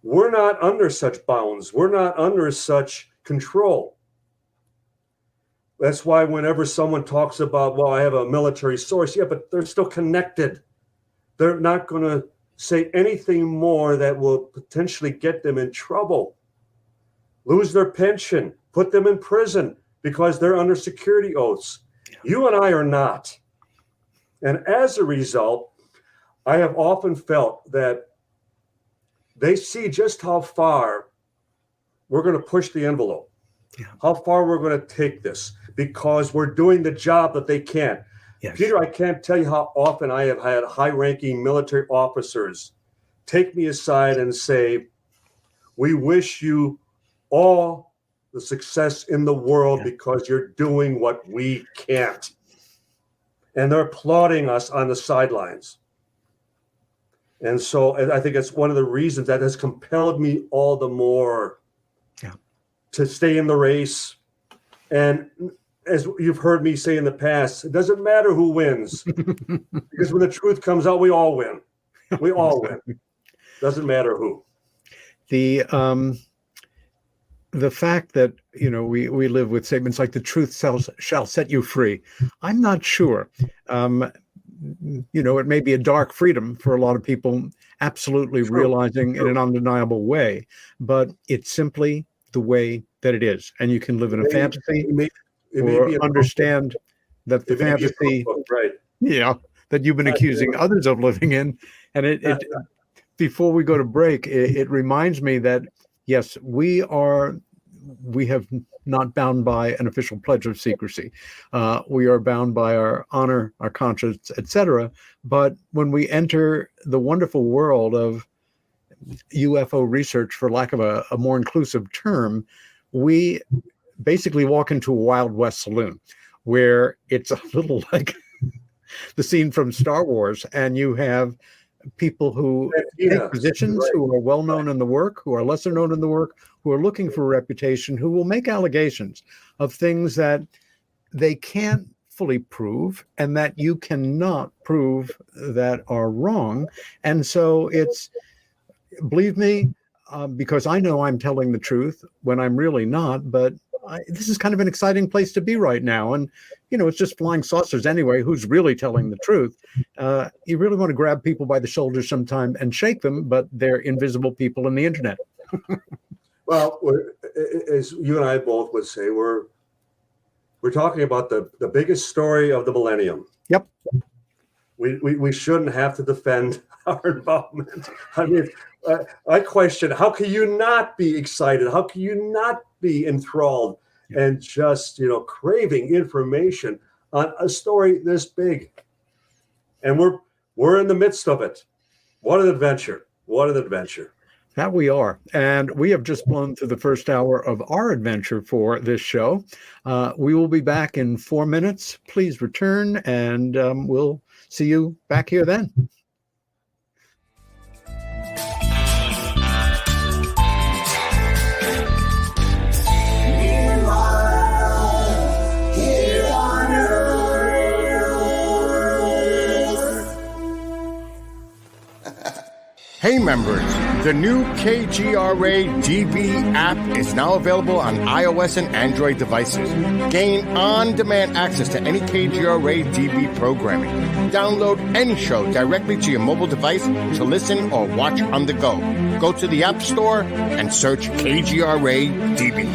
we're not under such bounds. We're not under such control. That's why whenever someone talks about, well, I have a military source, yeah, but they're still connected. They're not going to say anything more that will potentially get them in trouble, lose their pension, put them in prison because they're under security oaths. You and I are not. And as a result, I have often felt that they see just how far we're going to push the envelope, how far we're going to take this, because we're doing the job that they can't. Yes. Peter, I can't tell you how often I have had high-ranking military officers take me aside and say, we wish you all the success in the world because you're doing what we can't. And they're applauding us on the sidelines. And so I think it's one of the reasons that has compelled me all the more to stay in the race. And as you've heard me say in the past, it doesn't matter who wins, because when the truth comes out, we all win. We all win. Doesn't matter who. The fact that, we live with statements like the truth shall set you free. I'm not sure. It may be a dark freedom for a lot of people, absolutely realizing in an undeniable way, but it's simply the way that it is. And you can live in a fantasy or understand that the fantasy, right? That you've been accusing others of living in. And it before we go to break, it reminds me that, yes, we have not bound by an official pledge of secrecy. We are bound by our honor, our conscience, etc. But when we enter the wonderful world of UFO research, for lack of a more inclusive term, we basically walk into a Wild West saloon where it's a little like the scene from Star Wars, and you have people who take positions, who are well known in the work, who are lesser known in the work, who are looking for a reputation, who will make allegations of things that they can't fully prove and that you cannot prove that are wrong. And so it's, believe me, because I know I'm telling the truth when I'm really not, but this is kind of an exciting place to be right now. And, it's just flying saucers anyway. Who's really telling the truth? You really want to grab people by the shoulders sometime and shake them, but they're invisible people in the internet. Well, as you and I both would say, we're talking about the biggest story of the millennium. Yep. We shouldn't have to defend our involvement. I mean, I question, how can you not be excited? How can you not be enthralled and just, craving information on a story this big. And we're in the midst of it. What an adventure. What an adventure. That we are. And we have just blown through the first hour of our adventure for this show. We will be back in 4 minutes. Please return, and we'll see you back here then. Hey members, the new KGRA DB app is now available on iOS and Android devices. Gain on-demand access to any KGRA DB programming. Download any show directly to your mobile device to listen or watch on the go. Go to the App Store and search KGRA DB.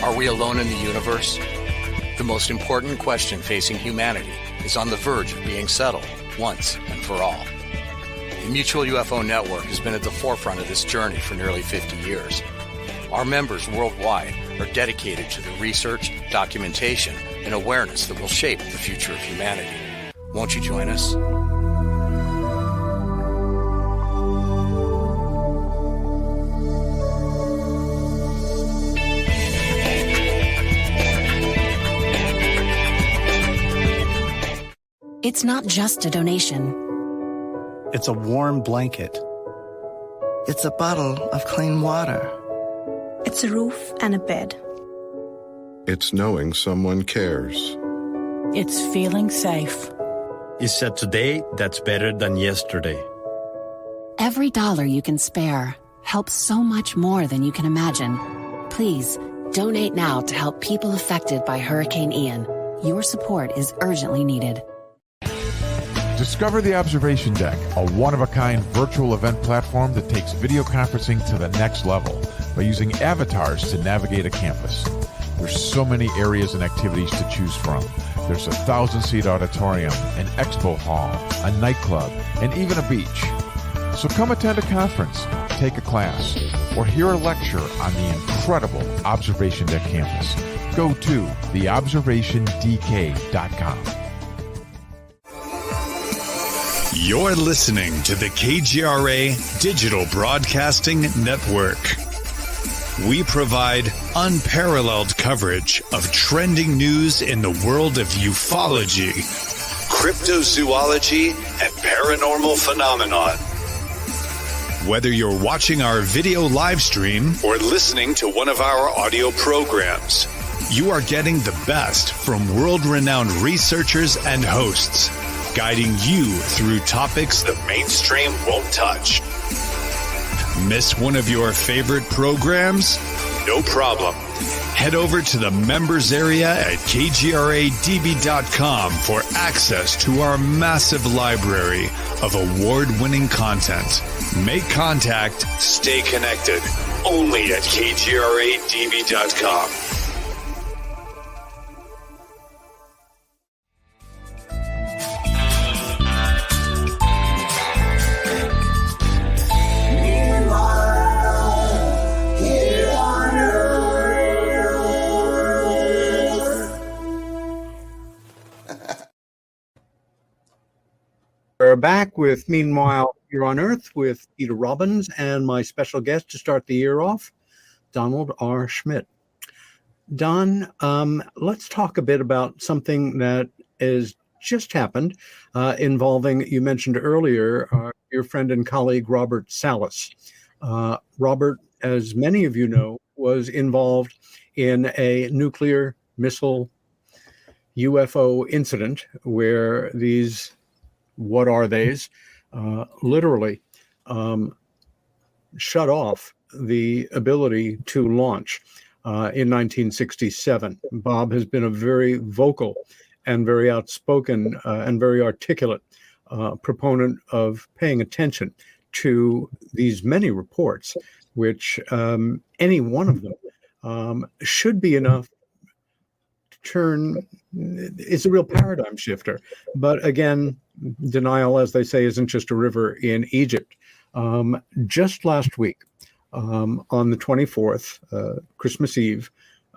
Are we alone in the universe? The most important question facing humanity is on the verge of being settled once and for all. The Mutual UFO Network has been at the forefront of this journey for nearly 50 years. Our members worldwide are dedicated to the research, documentation, and awareness that will shape the future of humanity. Won't you join us? It's not just a donation. It's a warm blanket. It's a bottle of clean water. It's a roof and a bed. It's knowing someone cares. It's feeling safe. It's a today that's better than yesterday. Every dollar you can spare helps so much more than you can imagine. Please, donate now to help people affected by Hurricane Ian. Your support is urgently needed. Discover the Observation Deck, a one-of-a-kind virtual event platform that takes video conferencing to the next level by using avatars to navigate a campus. There's so many areas and activities to choose from. There's a 1,000-seat auditorium, an expo hall, a nightclub, and even a beach. So come attend a conference, take a class, or hear a lecture on the incredible Observation Deck campus. Go to theobservationdk.com. You're listening to the KGRA Digital Broadcasting Network. We provide unparalleled coverage of trending news in the world of ufology, cryptozoology, and paranormal phenomenon. Whether you're watching our video live stream or listening to one of our audio programs, you are getting the best from world-renowned researchers and hosts, guiding you through topics the mainstream won't touch. Miss one of your favorite programs? No problem. Head over to the members area at kgradb.com for access to our massive library of award-winning content. Make contact, stay connected, only at kgradb.com. We're back with Meanwhile Here on Earth with Peter Robbins and my special guest to start the year off, Donald R. Schmitt. Don, let's talk a bit about something that has just happened involving, you mentioned earlier, your friend and colleague, Robert Salas. Robert, as many of you know, was involved in a nuclear missile UFO incident where these what are theys literally shut off the ability to launch in 1967. Bob has been a very vocal and very outspoken and very articulate proponent of paying attention to these many reports, which any one of them should be enough turn is a real paradigm shifter. But again, denial, as they say, isn't just a river in Egypt. Just last week, on the 24th, Christmas Eve,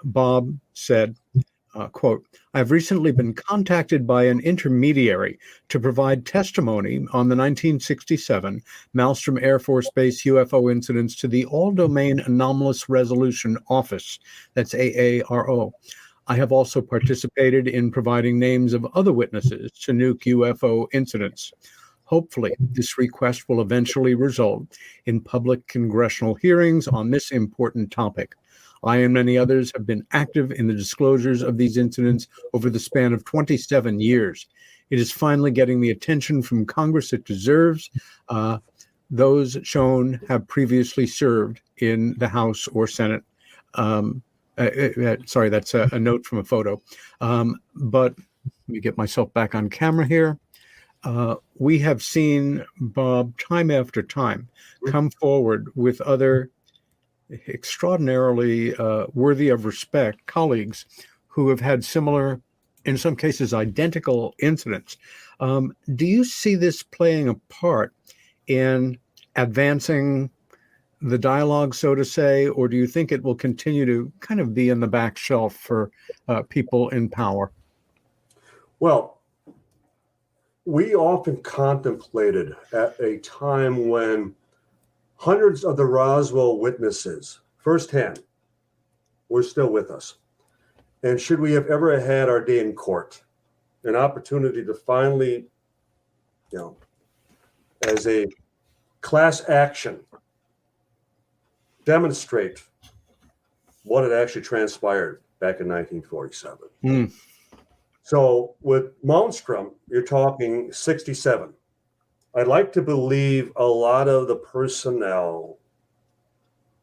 Bob said, quote, "I've recently been contacted by an intermediary to provide testimony on the 1967 Malmstrom Air Force Base UFO incidents to the All-Domain Anomalous Resolution Office." That's AARO. "I have also participated in providing names of other witnesses to nuke UFO incidents. Hopefully, this request will eventually result in public congressional hearings on this important topic. I and many others have been active in the disclosures of these incidents over the span of 27 years. It is finally getting the attention from Congress it deserves. Those shown have previously served in the House or Senate." Sorry, that's a note from a photo. But let me get myself back on camera here. We have seen Bob time after time come forward with other extraordinarily worthy of respect colleagues who have had similar, in some cases identical incidents. Do you see this playing a part in advancing the dialogue, so to say, or do you think it will continue to kind of be in the back shelf for people in power? Well, we often contemplated at a time when hundreds of the Roswell witnesses firsthand were still with us. And should we have ever had our day in court, an opportunity to finally, as a class action, demonstrate what had actually transpired back in 1947. So with Malmstrom, you're talking 67. I'd like to believe a lot of the personnel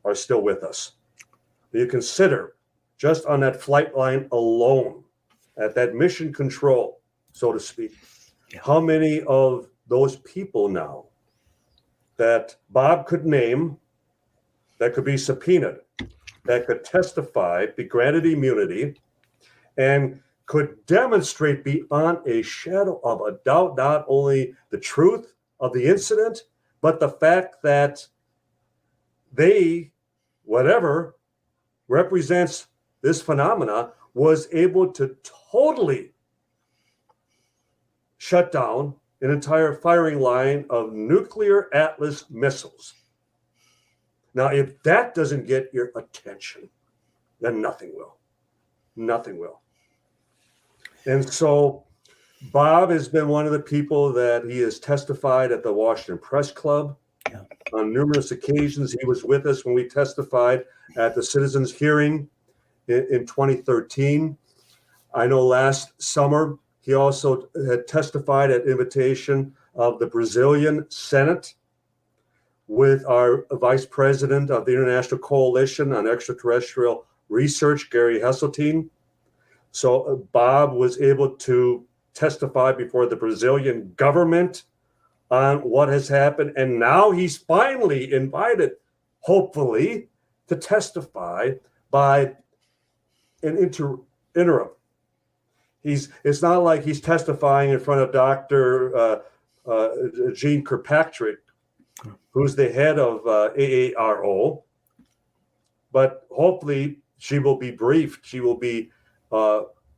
are still with us. You consider just on that flight line alone, at that mission control, so to speak, how many of those people now that Bob could name, that could be subpoenaed, that could testify, be granted immunity, and could demonstrate beyond a shadow of a doubt not only the truth of the incident, but the fact that they, whatever represents this phenomena, was able to totally shut down an entire firing line of nuclear Atlas missiles. Now, if that doesn't get your attention, then nothing will. Nothing will. And so Bob has been one of the people that he has testified at the Washington Press Club on numerous occasions. He was with us when we testified at the citizens' hearing in 2013. I know last summer he also had testified at invitation of the Brazilian Senate with our vice president of the International Coalition on Extraterrestrial Research, Gary Hesseltine. So Bob was able to testify before the Brazilian government on what has happened. And now he's finally invited, hopefully, to testify by an interim. It's not like he's testifying in front of Dr. Jean Kirkpatrick, who's the head of AARO, but hopefully she will be briefed. She will be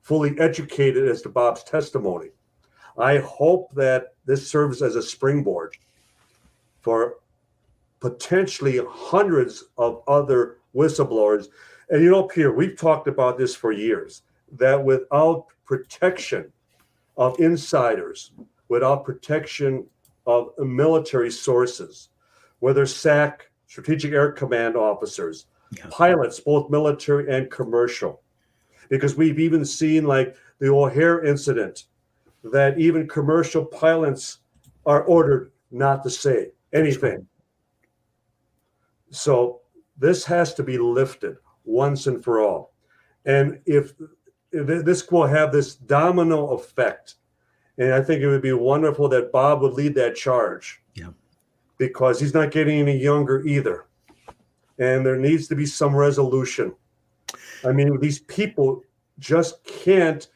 fully educated as to Bob's testimony. I hope that this serves as a springboard for potentially hundreds of other whistleblowers. And Peter, we've talked about this for years, that without protection of insiders, without protection of military sources, whether SAC, Strategic Air Command officers, pilots, both military and commercial, because we've even seen, like the O'Hare incident, that even commercial pilots are ordered not to say anything. So this has to be lifted once and for all. And if this will have this domino effect, and I think it would be wonderful that Bob would lead that charge, because he's not getting any younger either. And there needs to be some resolution. I mean, these people just can't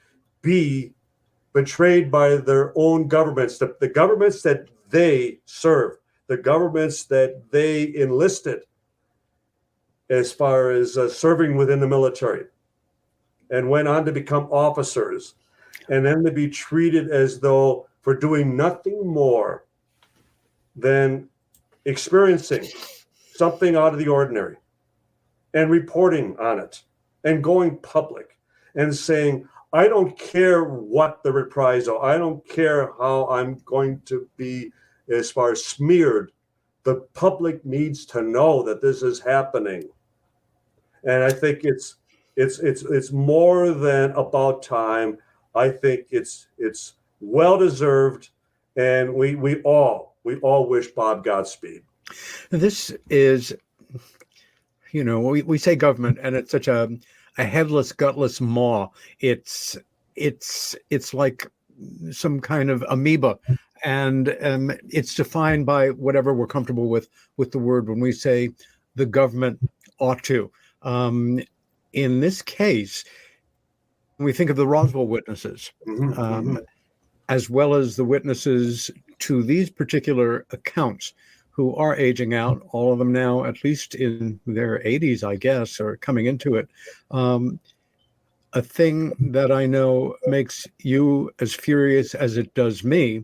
be betrayed by their own governments, the governments that they serve, the governments that they enlisted as far as serving within the military and went on to become officers, and then to be treated as though for doing nothing more than experiencing something out of the ordinary and reporting on it and going public and saying, I don't care what the reprisal, I don't care how I'm going to be as far as smeared. The public needs to know that this is happening. And I think it's more than about time. I think it's well deserved, and we all wish Bob Godspeed. This is, we say government, and it's such a headless, gutless maw. It's like some kind of amoeba, and it's defined by whatever we're comfortable with the word when we say the government ought to. In this case, we think of the Roswell witnesses, as well as the witnesses to these particular accounts who are aging out, all of them now at least in their 80s, I guess, or coming into it. A thing that I know makes you as furious as it does me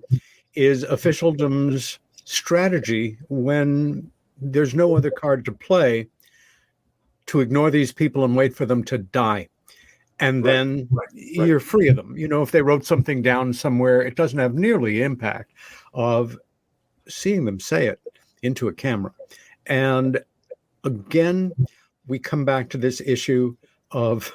is officialdom's strategy when there's no other card to play, to ignore these people and wait for them to die. And then you're free of them. If they wrote something down somewhere, it doesn't have nearly the impact of seeing them say it into a camera. And again, we come back to this issue of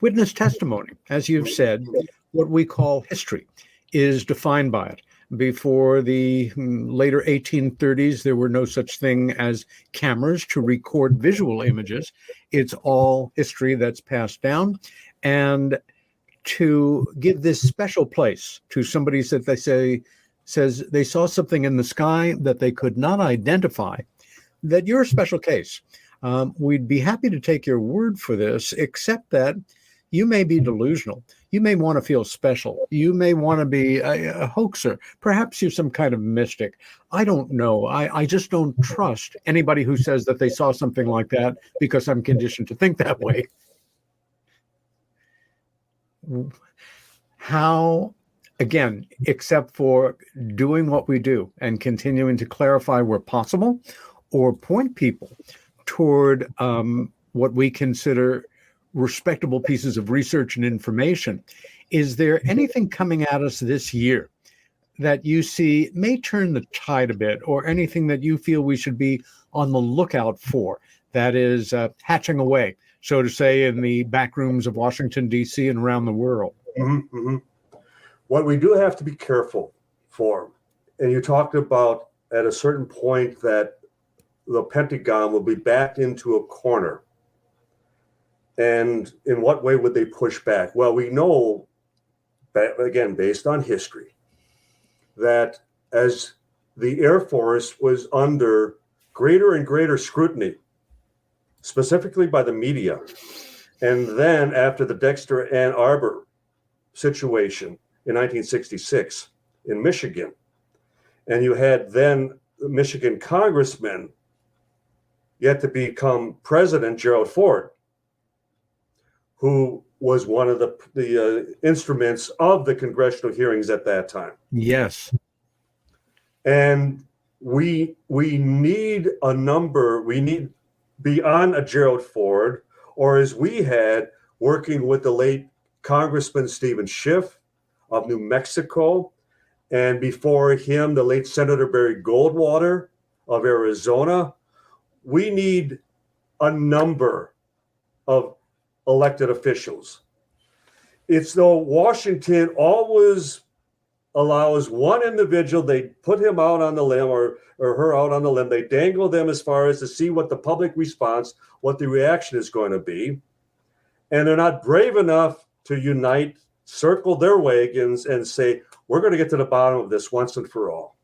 witness testimony. As you've said, what we call history is defined by it. Before the later 1830s, there were no such thing as cameras to record visual images. It's all history that's passed down. And to give this special place to somebody that they says they saw something in the sky that they could not identify, that you're a special case. We'd be happy to take your word for this, except that you may be delusional. You may want to feel special. You may want to be a hoaxer. Perhaps you're some kind of mystic. I don't know. I just don't trust anybody who says that they saw something like that because I'm conditioned to think that way. How, again, except for doing what we do and continuing to clarify where possible or point people toward what we consider respectable pieces of research and information, is there anything coming at us this year that you see may turn the tide a bit, or anything that you feel we should be on the lookout for that is hatching away, so to say, in the back rooms of Washington, D.C. and around the world? What we do have to be careful for, and you talked about at a certain point that the Pentagon will be backed into a corner. And in what way would they push back? Well, we know, again, based on history, that as the Air Force was under greater and greater scrutiny, specifically by the media, and then after the Dexter Ann Arbor situation in 1966 in Michigan, and you had then Michigan Congressman yet to become president, Gerald Ford, who was one of the instruments of the congressional hearings at that time. Yes. And we need a number, we need beyond a Gerald Ford, or as we had working with the late Congressman Stephen Schiff of New Mexico, and before him, the late Senator Barry Goldwater of Arizona. We need a number of elected officials. It's though Washington always allows one individual, they put him out on the limb or her out on the limb, they dangle them as far as to see what the public response, what the reaction is going to be. And they're not brave enough to unite, circle their wagons and say, we're going to get to the bottom of this once and for all.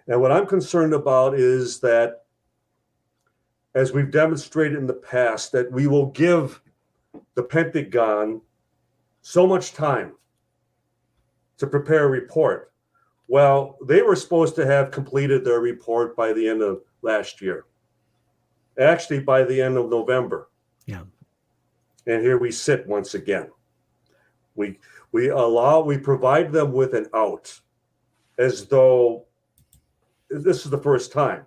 And what I'm concerned about is that, as we've demonstrated in the past, that we will give the Pentagon so much time to prepare a report. Well, they were supposed to have completed their report by the end of last year. Actually, by the end of November. Yeah. And here we sit once again. We provide them with an out as though this is the first time.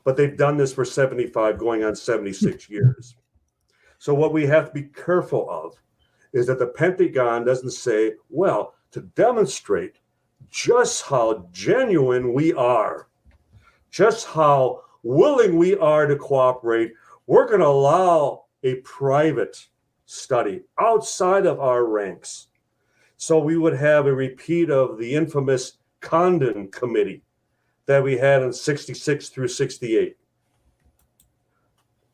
But they've done this for 75, going on 76 years. So what we have to be careful of is that the Pentagon doesn't say, well, to demonstrate just how genuine we are, just how willing we are to cooperate, we're going to allow a private study outside of our ranks. So we would have a repeat of the infamous Condon Committee that we had in 66 through 68.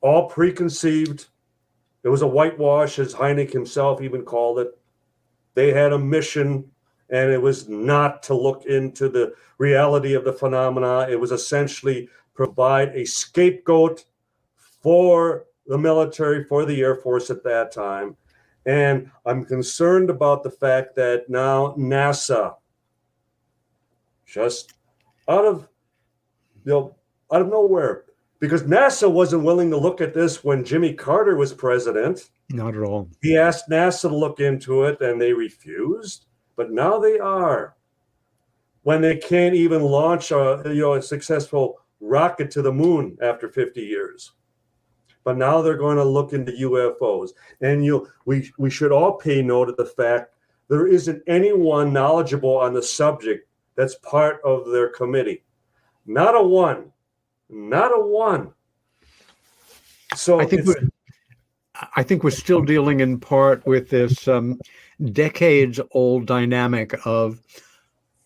All preconceived. It was a whitewash, as Hynek himself even called it. They had a mission, and it was not to look into the reality of the phenomena. It was essentially provide a scapegoat for the military, for the Air Force at that time. And I'm concerned about the fact that now NASA, just out of nowhere, because NASA wasn't willing to look at this when Jimmy Carter was president. Not at all. He asked NASA to look into it, and they refused. But now they are. When they can't even launch a successful rocket to the moon after 50 years. But now they're going to look into UFOs. And we should all pay note of the fact there isn't anyone knowledgeable on the subject that's part of their committee. Not a one. Not a one. So I think we're still dealing in part with this decades-old dynamic of,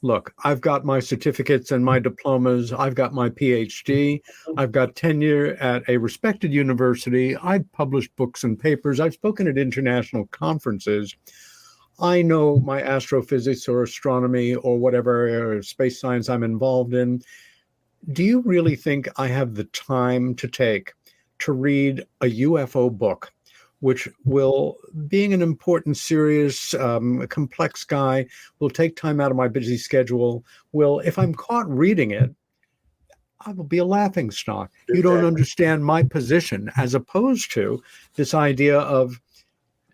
look, I've got my certificates and my diplomas. I've got my PhD. I've got tenure at a respected university. I've published books and papers. I've spoken at international conferences. I know my astrophysics or astronomy or whatever space science I'm involved in. Do you really think I have the time to take to read a UFO book, which will, being an important, serious, complex guy, will take time out of my busy schedule, if I'm caught reading it, I will be a laughingstock. You don't understand my position, as opposed to this idea of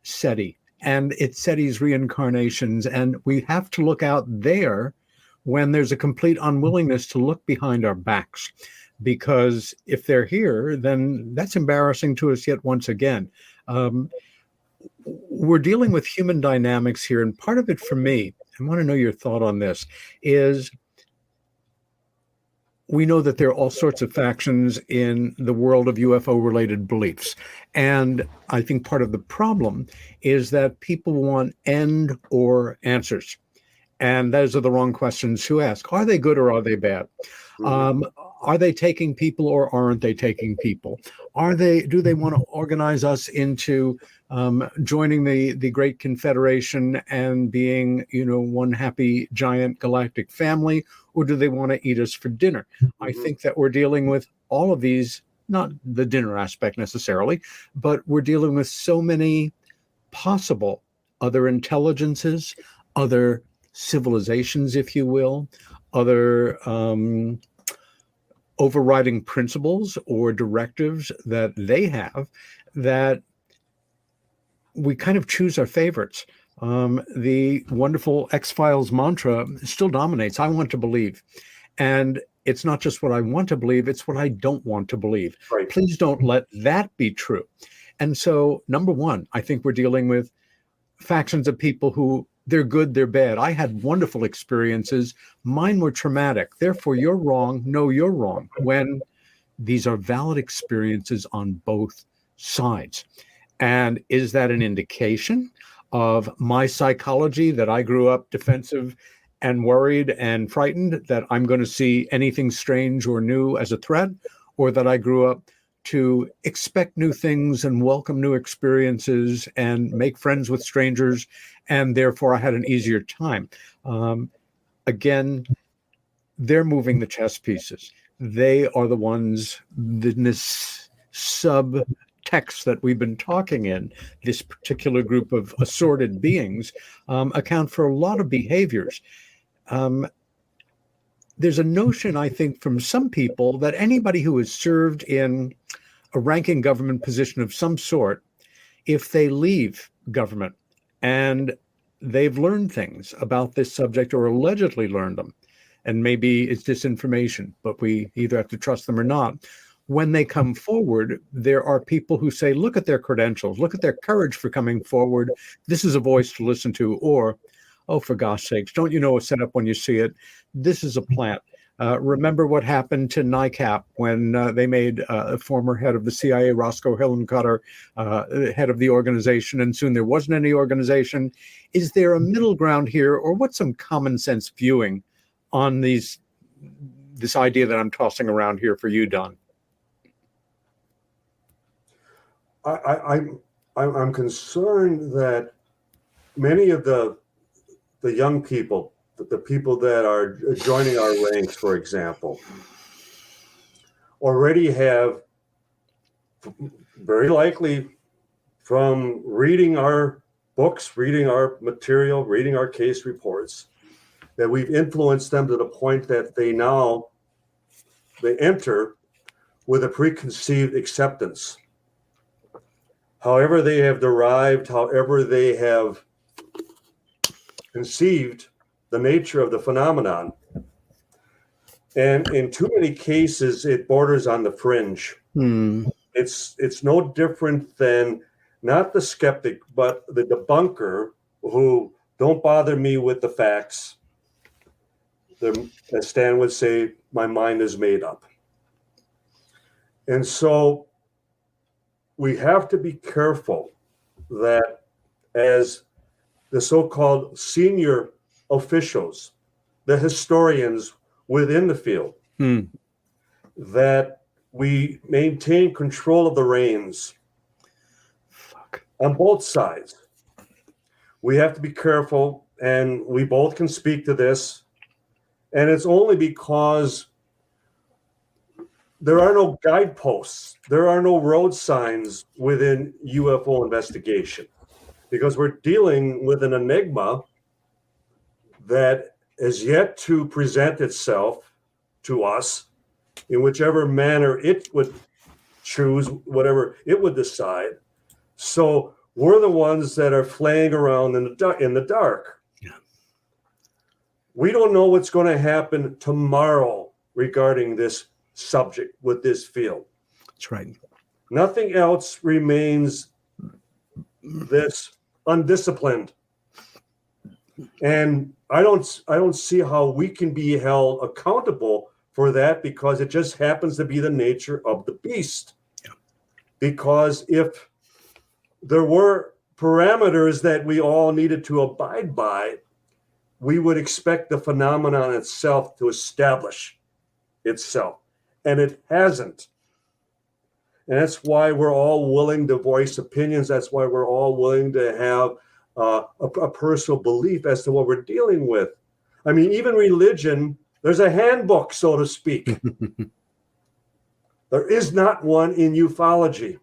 SETI and it's SETI's reincarnations. And we have to look out there when there's a complete unwillingness to look behind our backs. Because if they're here, then that's embarrassing to us yet once again. We're dealing with human dynamics here. And part of it for me, I want to know your thought on this, is we know that there are all sorts of factions in the world of UFO-related beliefs. And I think part of the problem is that people want end or answers. And those are the wrong questions to ask. Are they good or are they bad? Are they taking people or aren't they taking people? Do they want to organize us into joining the Great Confederation and being, one happy giant galactic family, or do they want to eat us for dinner? I think that we're dealing with all of these, not the dinner aspect necessarily, but we're dealing with so many possible other intelligences, other civilizations, if you will, other overriding principles or directives that they have, that we kind of choose our favorites. The wonderful X-Files mantra still dominates. I want to believe. And it's not just what I want to believe, it's what I don't want to believe. Right. Please don't let that be true. And so, number one, I think we're dealing with factions of people who, they're good, they're bad. I had wonderful experiences. Mine were traumatic. Therefore, you're wrong. No, you're wrong. When these are valid experiences on both sides. And is that an indication of my psychology, that I grew up defensive and worried and frightened that I'm going to see anything strange or new as a threat, or that I grew up to expect new things and welcome new experiences and make friends with strangers, and therefore I had an easier time? Again, they're moving the chess pieces. They are the ones in this texts that we've been talking in, this particular group of assorted beings, account for a lot of behaviors. There's a notion, I think, from some people that anybody who has served in a ranking government position of some sort, if they leave government and they've learned things about this subject or allegedly learned them, and maybe it's disinformation, but we either have to trust them or not. When they come forward, there are people who say, look at their credentials, look at their courage for coming forward. This is a voice to listen to. Or, oh, for gosh sakes, don't you know a setup when you see it? This is a plant. Remember what happened to NICAP when they made a former head of the CIA, Roscoe Hillenkotter, head of the organization, and soon there wasn't any organization. Is there a middle ground here, or what's some common sense viewing on this idea that I'm tossing around here for you, Don? I'm concerned that many of the young people, the people that are joining our ranks, for example, already have, very likely from reading our books, reading our material, reading our case reports, that we've influenced them to the point that they enter with a preconceived acceptance. However they have derived, however they have conceived the nature of the phenomenon. And in too many cases, it borders on the fringe. It's no different than not the skeptic, but the debunker who don't bother me with the facts. As Stan would say, my mind is made up. And so we have to be careful that as the so-called senior officials, the historians within the field, that we maintain control of the reins on both sides. We have to be careful, and we both can speak to this, and it's only because there are no guideposts, there are no road signs within UFO investigation, because we're dealing with an enigma that is yet to present itself to us in whichever manner it would choose, whatever it would decide. So we're the ones that are flaying around in the dark. Yeah. We don't know what's going to happen tomorrow regarding this subject with this field. That's right. Nothing else remains this undisciplined. And I don't see how we can be held accountable for that, because it just happens to be the nature of the beast. Yeah. Because if there were parameters that we all needed to abide by, we would expect the phenomenon itself to establish itself. And it hasn't. And that's why we're all willing to voice opinions. That's why we're all willing to have a personal belief as to what we're dealing with. I mean, even religion, there's a handbook, so to speak. There is not one in ufology.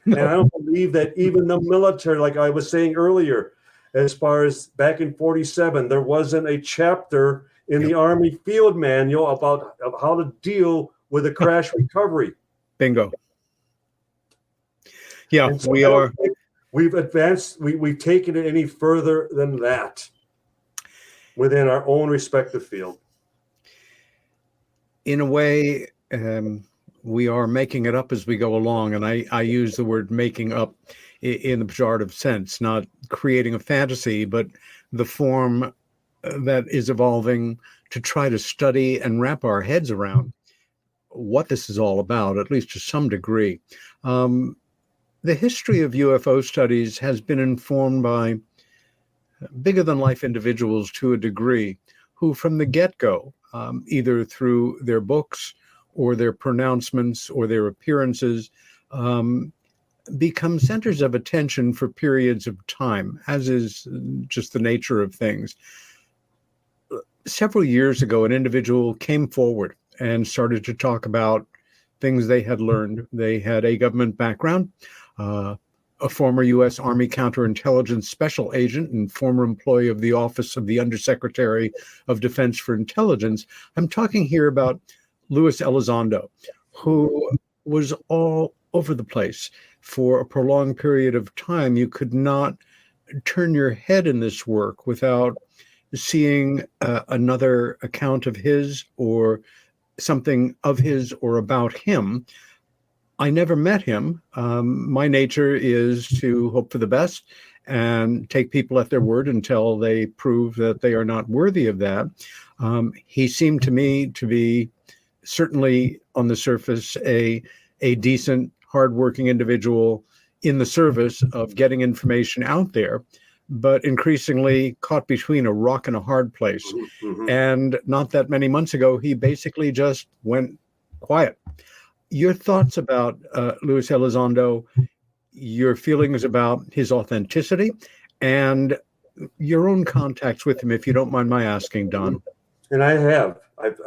No. And I don't believe that even the military, like I was saying earlier, as far as back in 47, there wasn't a chapter in the Army field manual about how to deal with a crash recovery. Bingo. Yeah, so we've advanced, we've taken it any further than that within our own respective field. In a way, we are making it up as we go along. And I use the word making up in the pejorative sense, not creating a fantasy, but the form that is evolving to try to study and wrap our heads around what this is all about, at least to some degree. The history of UFO studies has been informed by bigger-than-life individuals to a degree who, from the get-go, either through their books or their pronouncements or their appearances, become centers of attention for periods of time, as is just the nature of things. Several years ago, an individual came forward and started to talk about things they had learned. They had a government background, a former U.S. Army counterintelligence special agent and former employee of the Office of the Undersecretary of Defense for Intelligence. I'm talking here about Luis Elizondo, who was all over the place for a prolonged period of time. You could not turn your head in this work without seeing another account of his or something of his or about him. I never met him. My nature is to hope for the best and take people at their word until they prove that they are not worthy of that. He seemed to me to be certainly on the surface a decent, hardworking individual in the service of getting information out there, but increasingly caught between a rock and a hard place. Mm-hmm. And not that many months ago, he basically just went quiet. Your thoughts about Luis Elizondo, your feelings about his authenticity, and your own contacts with him, if you don't mind my asking, Don. And I have. I've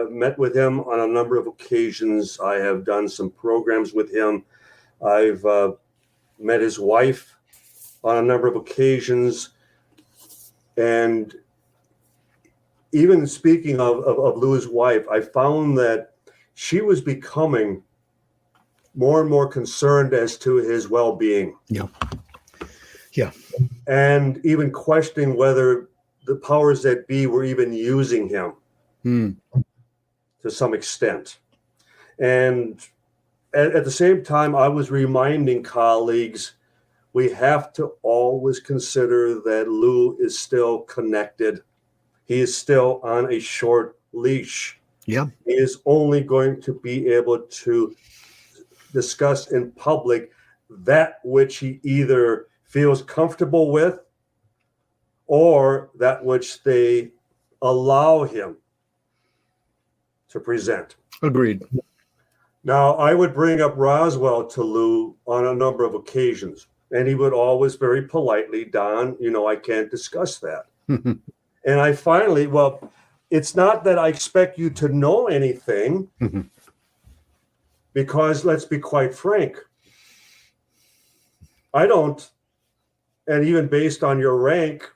met with him on a number of occasions. I have done some programs with him. I've met his wife on a number of occasions. And even speaking of Lou's wife, I found that she was becoming more and more concerned as to his well-being. Yeah. Yeah. And even questioning whether the powers that be were even using him to some extent. And at the same time, I was reminding colleagues, we have to always consider that Lou is still connected. He is still on a short leash. Yeah. He is only going to be able to discuss in public that which he either feels comfortable with or that which they allow him to present. Agreed. Now, I would bring up Roswell to Lou on a number of occasions, and he would always very politely, Don, I can't discuss that. And I finally, it's not that I expect you to know anything, because let's be quite frank, I don't, and even based on your rank,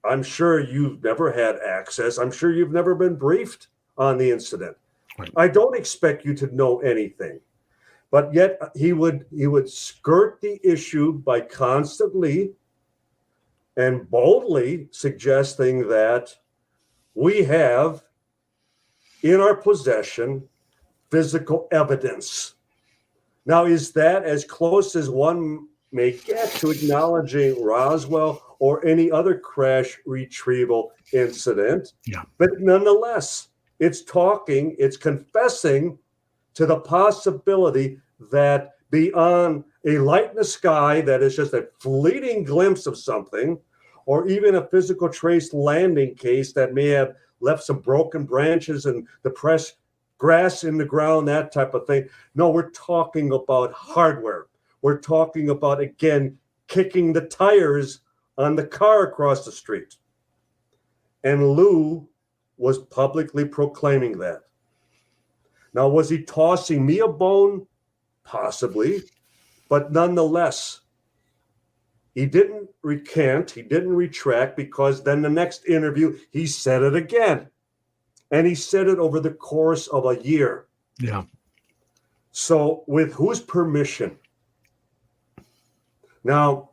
I'm sure you've never had access. I'm sure you've never been briefed on the incident. Right. I don't expect you to know anything. But yet he would skirt the issue by constantly and boldly suggesting that we have in our possession physical evidence. Now, is that as close as one may get to acknowledging Roswell or any other crash retrieval incident? Yeah. But nonetheless, it's confessing to the possibility that beyond a light in the sky that is just a fleeting glimpse of something, or even a physical trace landing case that may have left some broken branches and depressed grass in the ground, that type of thing. No, we're talking about hardware. We're talking about, again, kicking the tires on the car across the street. And Lou was publicly proclaiming that. Now, was he tossing me a bone? Possibly. But nonetheless, he didn't recant, he didn't retract, because then the next interview, he said it again. And he said it over the course of a year. Yeah. So with whose permission? Now,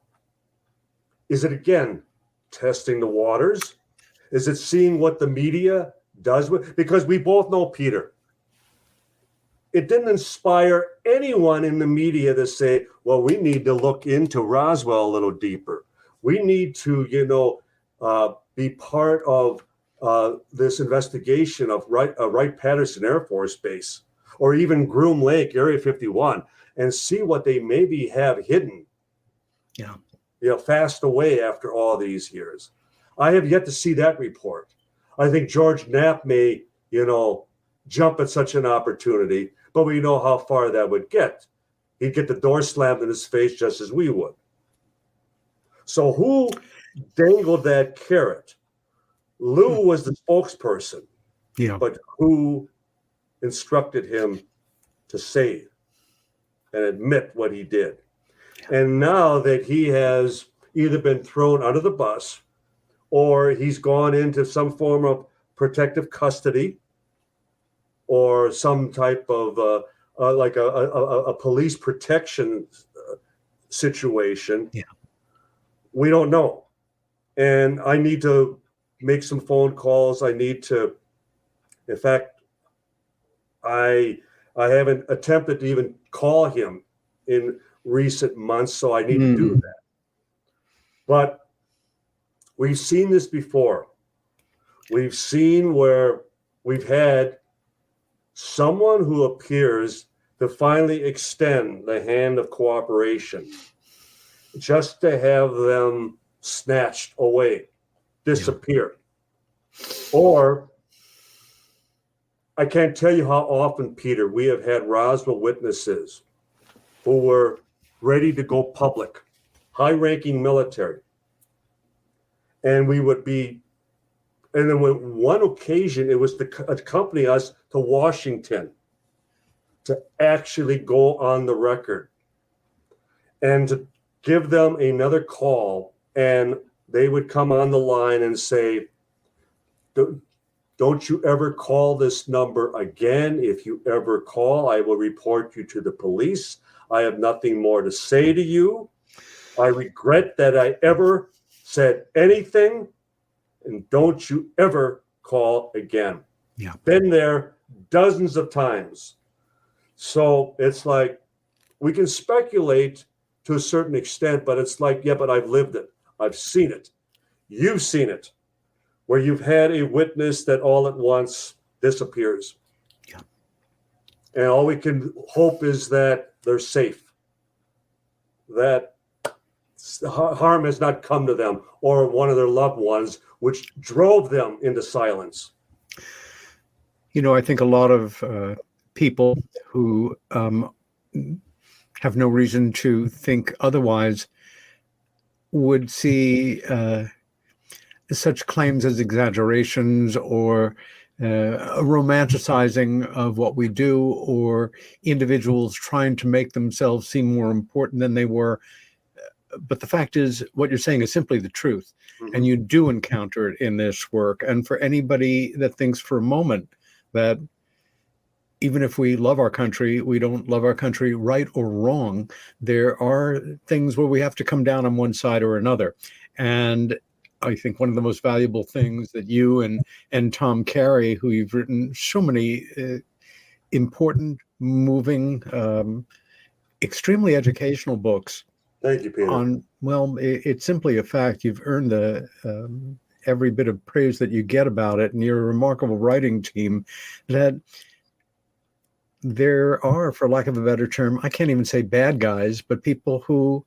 is it, again, testing the waters? Is it seeing what the media does with? Because we both know, Peter, it didn't inspire anyone in the media to say, well, we need to look into Roswell a little deeper. We need to, be part of this investigation of Wright-Patterson Air Force Base, or even Groom Lake, Area 51, and see what they maybe have hidden. Yeah. Fast away after all these years. I have yet to see that report. I think George Knapp may, jump at such an opportunity, but we know how far that would get. He'd get the door slammed in his face just as we would. So who dangled that carrot? Lou was the spokesperson, yeah. But who instructed him to say and admit what he did. And now that he has either been thrown under the bus or he's gone into some form of protective custody or some type of like a police protection situation, we don't know. And I need to make some phone calls. I need to, in fact, I haven't attempted to even call him in recent months, so I need to do that. But we've seen this before. We've seen where we've had someone who appears to finally extend the hand of cooperation just to have them snatched away, disappear. Or I can't tell you how often, Peter, we have had Roswell witnesses who were ready to go public, high-ranking military. And we would be, and then one occasion, it was to accompany us to Washington to actually go on the record and to give them another call. And they would come on the line and say, don't you ever call this number again. If you ever call, I will report you to the police. I have nothing more to say to you. I regret that I ever said anything, and don't you ever call again. Yeah. Been there dozens of times. So it's like we can speculate to a certain extent, but it's like, yeah, but I've lived it. I've seen it. You've seen it, where you've had a witness that all at once disappears. Yeah. And all we can hope is that they're safe, that harm has not come to them or one of their loved ones, which drove them into silence. You know, I think a lot of people who have no reason to think otherwise would see such claims as exaggerations or a romanticizing of what we do, or individuals trying to make themselves seem more important than they were. But the fact is, what you're saying is simply the truth. Mm-hmm. And you do encounter it in this work. And for anybody that thinks for a moment that even if we love our country, we don't love our country right or wrong, there are things where we have to come down on one side or another. And I think one of the most valuable things that you and Tom Carey, who you've written so many important, moving, extremely educational books. Thank you, Peter. It's simply a fact. You've earned the every bit of praise that you get about it, and you're a remarkable writing team. That there are, for lack of a better term, I can't even say bad guys, but people who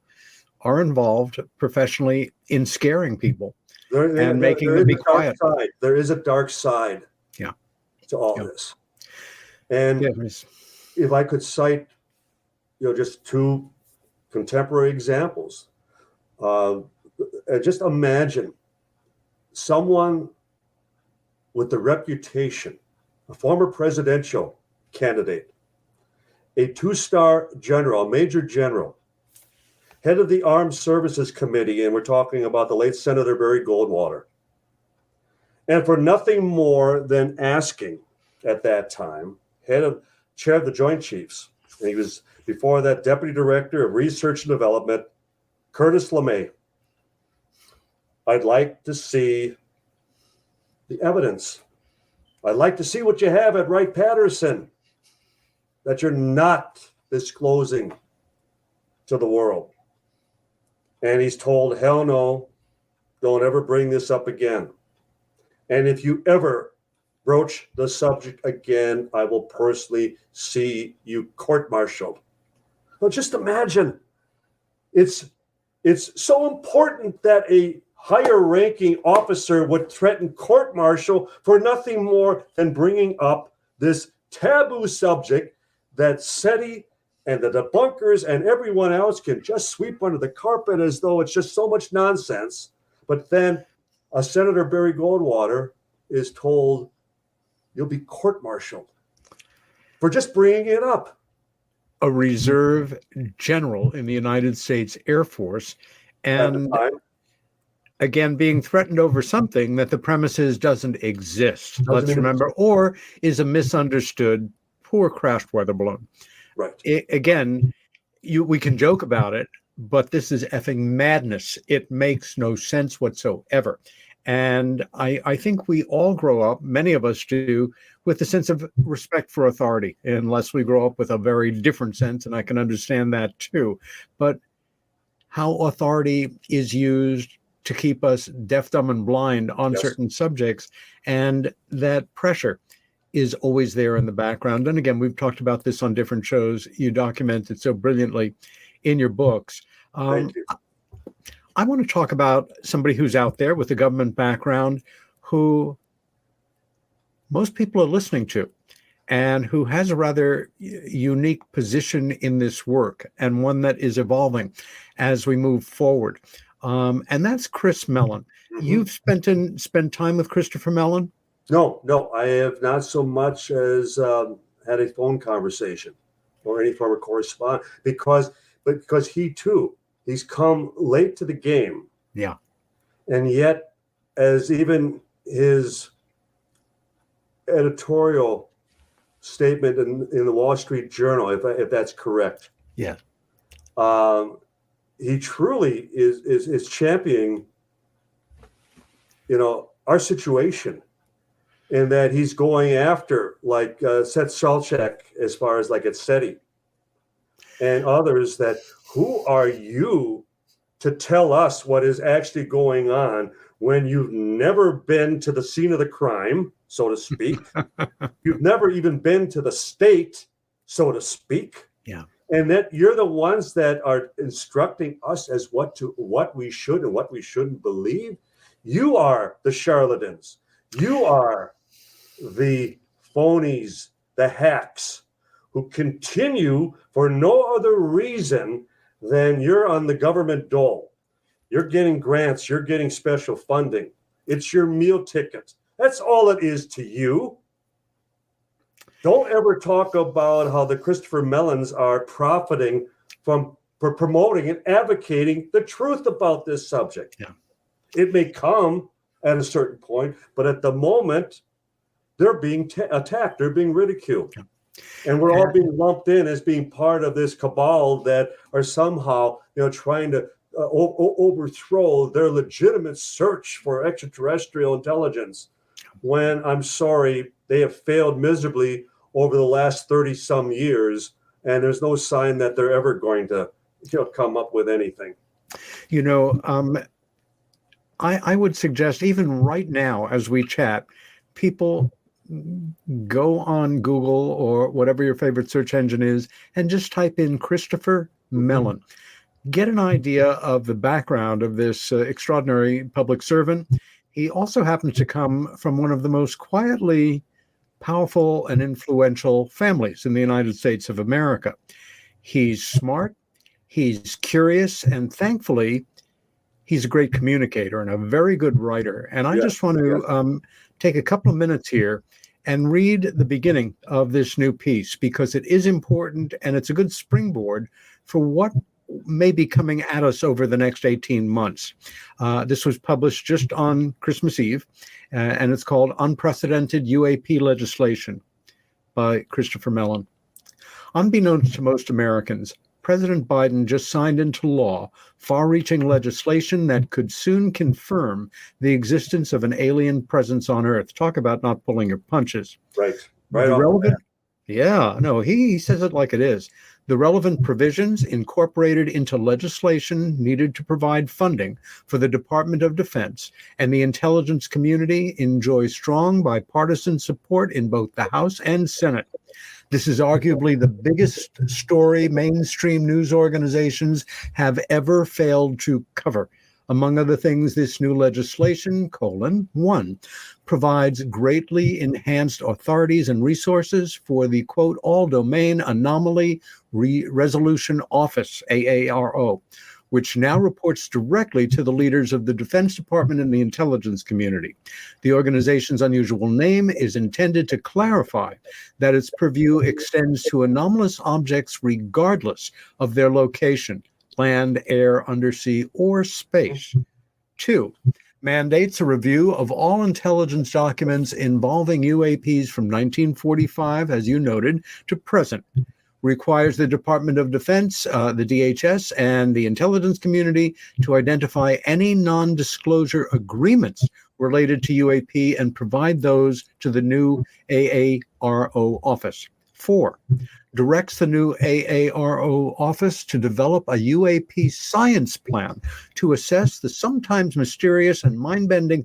are involved professionally in scaring people and making them be quiet. There is a dark side, to all this. And if I could cite, just two contemporary examples. Just imagine someone with the reputation, a former presidential candidate, a 2-star general, a major general, head of the Armed Services Committee, and we're talking about the late Senator Barry Goldwater. And for nothing more than asking at that time, chair of the Joint Chiefs, and he was before that Deputy Director of Research and Development, Curtis LeMay. I'd like to see the evidence. I'd like to see what you have at Wright-Patterson that you're not disclosing to the world. And he's told, hell no, don't ever bring this up again. And if you ever broach the subject again, I will personally see you court-martialed. Well, just imagine, it's so important that a higher-ranking officer would threaten court-martial for nothing more than bringing up this taboo subject that SETI and the debunkers and everyone else can just sweep under the carpet as though it's just so much nonsense. But then Senator Barry Goldwater is told, you'll be court-martialed for just bringing it up. a reserve general in the United States Air Force, and again, being threatened over something that the premise is doesn't exist. Let's remember, or is a misunderstood, poor crashed weather balloon. Right. Again, we can joke about it, but this is effing madness. It makes no sense whatsoever. And I think we all grow up, many of us do, with a sense of respect for authority, unless we grow up with a very different sense, and I can understand that too. But how authority is used to keep us deaf, dumb, and blind on certain subjects, and that pressure is always there in the background. And again, we've talked about this on different shows. You document it so brilliantly in your books. Thank you. I want to talk about somebody who's out there with a government background who most people are listening to, and who has a rather unique position in this work, and one that is evolving as we move forward. And that's Chris Mellon. Mm-hmm. You've spent time with Christopher Mellon? No, I have not so much as had a phone conversation or any form of correspondence, because he too, he's come late to the game. Yeah. And yet, as even his editorial statement in the Wall Street Journal, if that's correct. Yeah. He truly is championing, our situation, in that he's going after like Seth Salchek as far as like at SETI and others, that who are you to tell us what is actually going on when you've never been to the scene of the crime, so to speak. You've never even been to the state, so to speak. Yeah. And that you're the ones that are instructing us as what we should and what we shouldn't believe. You are the charlatans. You are the phonies, the hacks, who continue for no other reason than you're on the government dole. You're getting grants. You're getting special funding. It's your meal ticket. That's all it is to you. Don't ever talk about how the Christopher Mellons are profiting for promoting and advocating the truth about this subject. Yeah. It may come at a certain point, but at the moment, they're being attacked. They're being ridiculed. Yeah. And we're all being lumped in as being part of this cabal that are somehow, trying to overthrow their legitimate search for extraterrestrial intelligence, when, I'm sorry, they have failed miserably over the last 30-some years, and there's no sign that they're ever going to come up with anything. I would suggest, even right now as we chat, people go on Google or whatever your favorite search engine is and just type in Christopher Mellon. Get an idea of the background of this extraordinary public servant. He also happens to come from one of the most quietly powerful and influential families in the United States of America. He's smart, he's curious, and thankfully, he's a great communicator and a very good writer. And I just want to take a couple of minutes here and read the beginning of this new piece, because it is important and it's a good springboard for what may be coming at us over the next 18 months. This was published just on Christmas Eve, and it's called Unprecedented UAP Legislation by Christopher Mellon. Unbeknownst to most Americans, President Biden just signed into law far-reaching legislation that could soon confirm the existence of an alien presence on Earth. Talk about not pulling your punches. Right. He says it like it is. The relevant provisions incorporated into legislation needed to provide funding for the Department of Defense and the intelligence community enjoy strong bipartisan support in both the House and Senate. This is arguably the biggest story mainstream news organizations have ever failed to cover. Among other things, this new legislation, 1, provides greatly enhanced authorities and resources for the, quote, All Domain Anomaly Resolution Office, AARO, which now reports directly to the leaders of the Defense Department and the intelligence community. The organization's unusual name is intended to clarify that its purview extends to anomalous objects regardless of their location, land, air, undersea, or space. 2, mandates a review of all intelligence documents involving UAPs from 1945, as you noted, to present. Requires the Department of Defense, the DHS, and the intelligence community to identify any non-disclosure agreements related to UAP and provide those to the new AARO office. 4, directs the new AARO office to develop a UAP science plan to assess the sometimes mysterious and mind-bending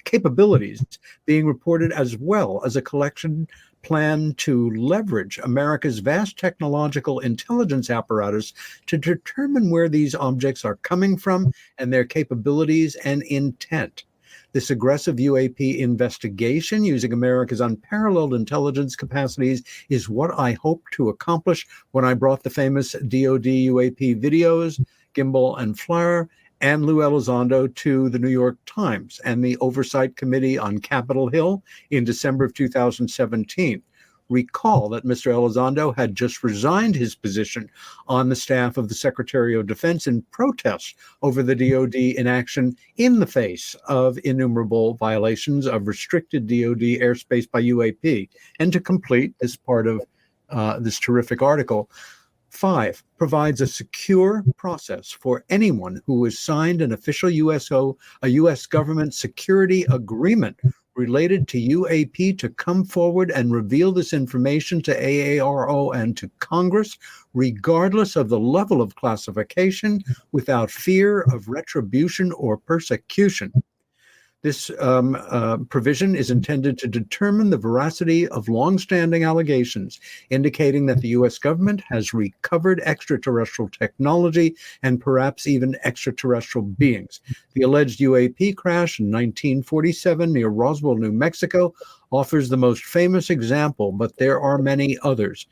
capabilities being reported, as well as a collection plan to leverage America's vast technological intelligence apparatus to determine where these objects are coming from and their capabilities and intent. This aggressive UAP investigation using America's unparalleled intelligence capacities is what I hoped to accomplish when I brought the famous DoD UAP videos, gimbal and flare, and Lou Elizondo to the New York Times and the Oversight Committee on Capitol Hill in December of 2017. Recall that Mr. Elizondo had just resigned his position on the staff of the Secretary of Defense in protest over the DoD inaction in the face of innumerable violations of restricted DoD airspace by UAP. And to complete this part of this terrific article, 5, provides a secure process for anyone who has signed an official a U.S. government security agreement related to UAP to come forward and reveal this information to AARO and to Congress, regardless of the level of classification, without fear of retribution or persecution. This provision is intended to determine the veracity of longstanding allegations indicating that the U.S. government has recovered extraterrestrial technology and perhaps even extraterrestrial beings. The alleged UAP crash in 1947 near Roswell, New Mexico, offers the most famous example, but there are many others,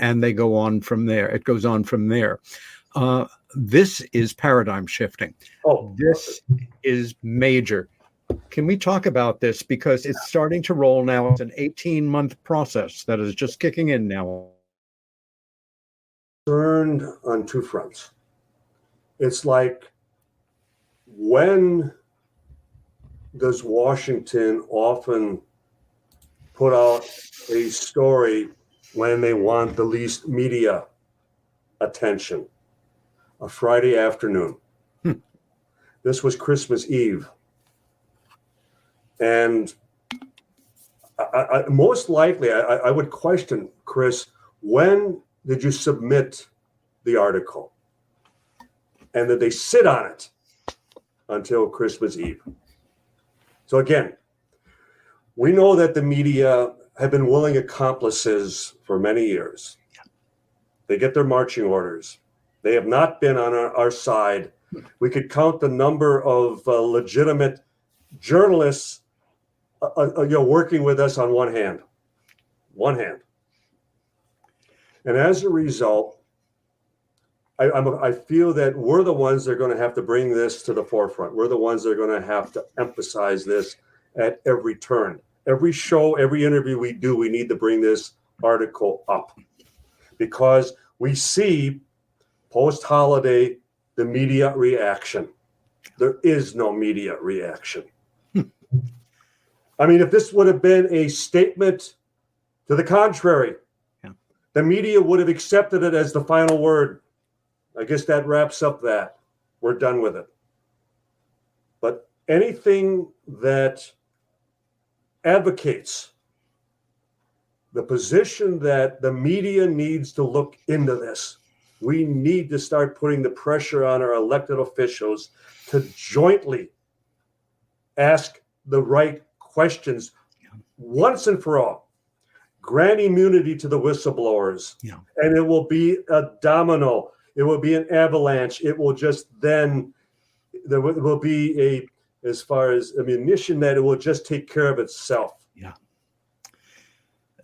and they go on from there. It goes on from there. This is paradigm shifting. This is major. Can we talk about this? Because it's starting to roll now. It's an 18-month process that is just kicking in now. Concerned on 2 fronts. It's like, when does Washington often put out a story when they want the least media attention? A Friday afternoon. This was Christmas Eve. And I most likely, I would question, Chris, when did you submit the article? And did they sit on it until Christmas Eve? So again, we know that the media have been willing accomplices for many years. They get their marching orders. They have not been on our side. We could count the number of legitimate journalists working with us on one hand. And as a result, I feel that we're the ones that are going to have to bring this to the forefront. We're the ones that are going to have to emphasize this at every turn. Every show, every interview we do, we need to bring this article up, because we see post-holiday the media reaction. There is no media reaction. I mean, if this would have been a statement to the contrary, the media would have accepted it as the final word. I guess that wraps up that. We're done with it. But anything that advocates the position that the media needs to look into this, we need to start putting the pressure on our elected officials to jointly ask the right questions once and for all. Grant immunity to the whistleblowers, and it will be a domino. It will be an avalanche. It will just then, there will be a, as far as ammunition, that it will just take care of itself. Yeah.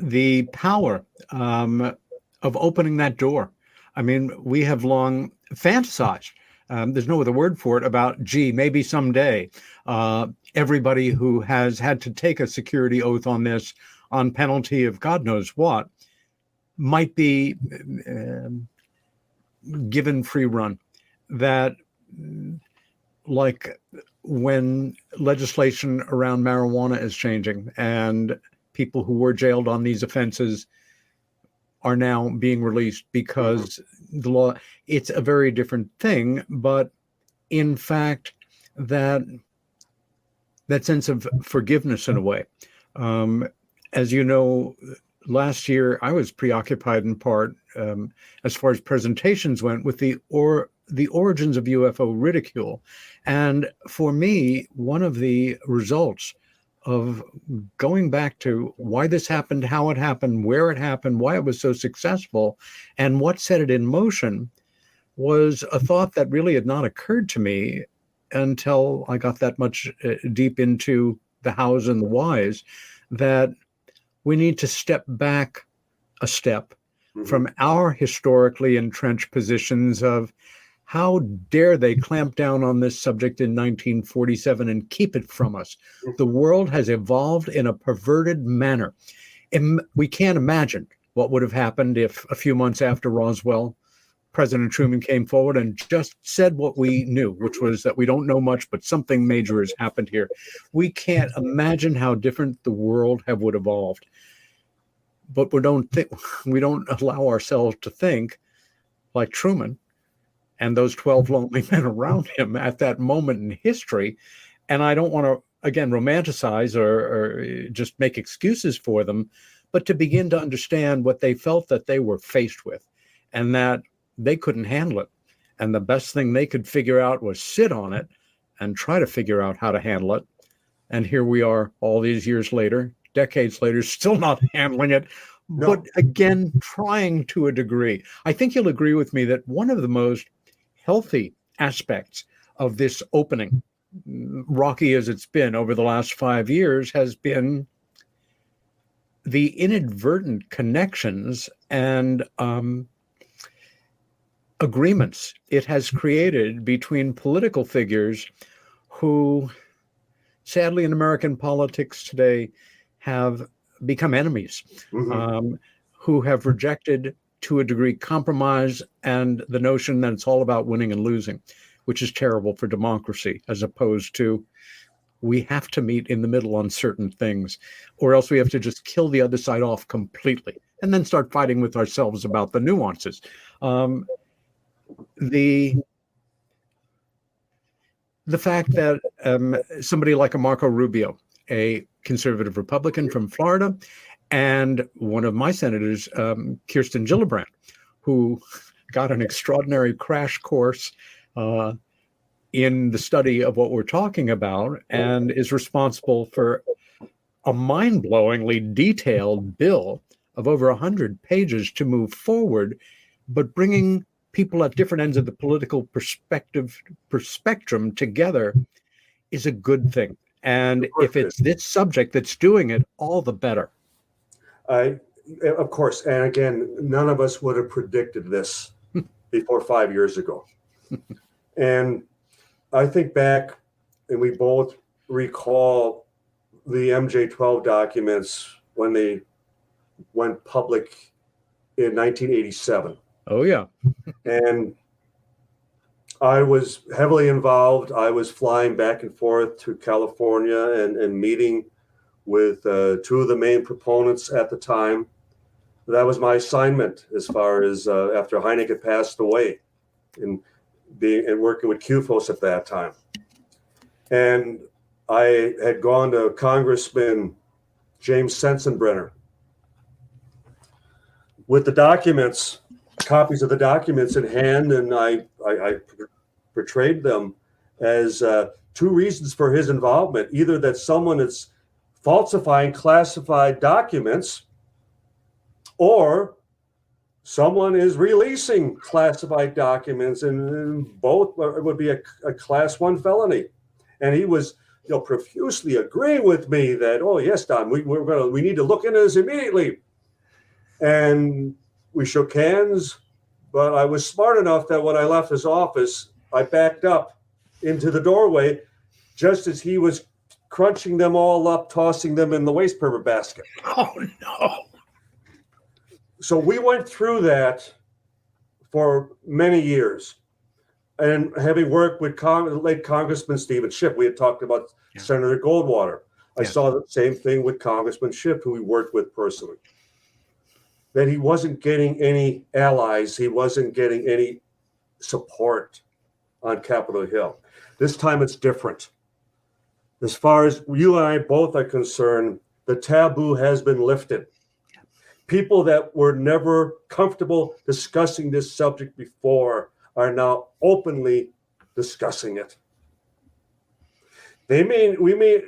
The power of opening that door. I mean, we have long fantasized there's no other word for it, about, gee, maybe someday everybody who has had to take a security oath on this on penalty of God knows what might be given free run. That, like when legislation around marijuana is changing and people who were jailed on these offenses are now being released because the law, it's a very different thing. But in fact, that sense of forgiveness in a way, as you know, last year I was preoccupied in part, as far as presentations went, with the origins of UFO ridicule. And for me, one of the results of going back to why this happened, how it happened, where it happened, why it was so successful, and what set it in motion, was a thought that really had not occurred to me until I got that much deep into the hows and the whys, that we need to step back a step from our historically entrenched positions of how dare they clamp down on this subject in 1947 and keep it from us. The world has evolved in a perverted manner. And we can't imagine what would have happened if a few months after Roswell, President Truman came forward and just said what we knew, which was that we don't know much, but something major has happened here. We can't imagine how different the world would have evolved. But we don't allow ourselves to think like Truman and those 12 lonely men around him at that moment in history. And I don't want to, again, romanticize or just make excuses for them, but to begin to understand what they felt that they were faced with, and that they couldn't handle it. And the best thing they could figure out was sit on it and try to figure out how to handle it. And here we are all these years later, decades later, still not handling it, but again, trying to a degree. I think you'll agree with me that one of the most healthy aspects of this opening, rocky as it's been over the last 5 years, has been the inadvertent connections and agreements it has created between political figures who, sadly, in American politics today, have become enemies, who have rejected, to a degree, compromise and the notion that it's all about winning and losing, which is terrible for democracy, as opposed to we have to meet in the middle on certain things, or else we have to just kill the other side off completely and then start fighting with ourselves about the nuances. The fact that somebody like a Marco Rubio, a conservative Republican from Florida, and one of my senators, Kirsten Gillibrand, who got an extraordinary crash course in the study of what we're talking about, and is responsible for a mind-blowingly detailed bill of over 100 pages to move forward, but bringing people at different ends of the political spectrum together is a good thing. And if it's this subject that's doing it, all the better. Of course. And again, none of us would have predicted this before 5 years ago. And I think back, and we both recall the MJ-12 documents when they went public in 1987. Oh, yeah. And I was heavily involved. I was flying back and forth to California and meeting with two of the main proponents at the time. That was my assignment as far as after Hynek had passed away, and working with QFOS at that time. And I had gone to Congressman James Sensenbrenner with the documents, copies of the documents in hand, and I portrayed them as two reasons for his involvement: either that someone is falsifying classified documents, or someone is releasing classified documents, and both would be a class 1 felony. And he was, profusely agreeing with me that, oh yes, Don, we need to look into this immediately. And we shook hands, but I was smart enough that when I left his office, I backed up into the doorway just as he was crunching them all up, tossing them in the waste paper basket. Oh, no. So we went through that for many years. And having worked with late Congressman Stephen Schiff, we had talked about Senator Goldwater. I saw the same thing with Congressman Schiff, who we worked with personally. That he wasn't getting any allies, he wasn't getting any support on Capitol Hill. This time it's different. As far as you and I both are concerned, the taboo has been lifted. People that were never comfortable discussing this subject before are now openly discussing it. We may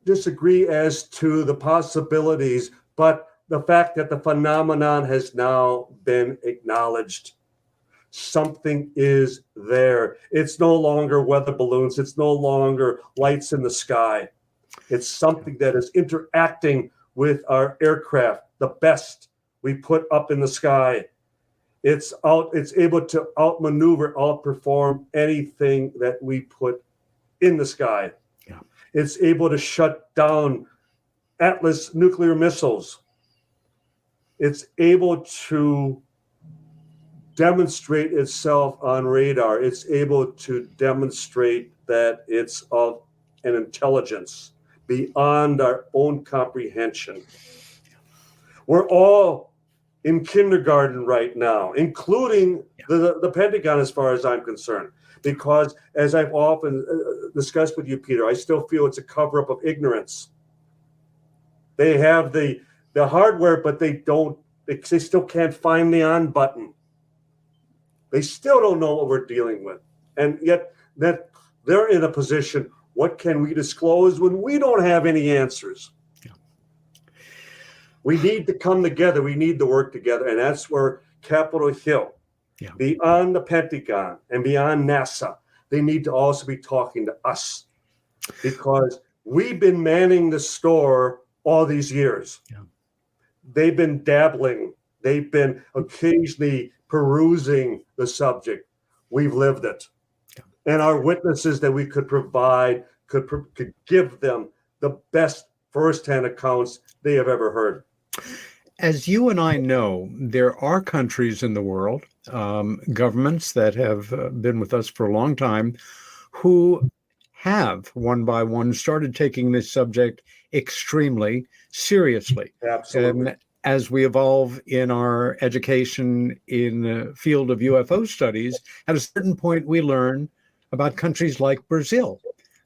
disagree as to the possibilities, but the fact that the phenomenon has now been acknowledged. Something is there. It's no longer weather balloons. It's no longer lights in the sky. It's something that is interacting with our aircraft, the best we put up in the sky. It's able to outmaneuver, outperform anything that we put in the sky. Yeah. It's able to shut down Atlas nuclear missiles. It's able to demonstrate itself on radar. It's able to demonstrate that it's of an intelligence beyond our own comprehension. We're all in kindergarten right now, including the Pentagon, as far as I'm concerned, because as I've often discussed with you, Peter, I still feel it's a cover-up of ignorance. They have the hardware, but they still can't find the on button. They still don't know what we're dealing with. And yet that they're in a position, what can we disclose when we don't have any answers? Yeah. We need to come together. We need to work together. And that's where Capitol Hill, beyond the Pentagon and beyond NASA, they need to also be talking to us, because we've been manning the store all these years. Yeah. They've been dabbling. They've been occasionally perusing the subject. We've lived it. Yeah. And our witnesses that we could provide could give them the best firsthand accounts they have ever heard. As you and I know, there are countries in the world, governments that have been with us for a long time, who have one by one started taking this subject extremely seriously. Absolutely. And as we evolve in our education in the field of UFO studies, at a certain point we learn about countries like Brazil,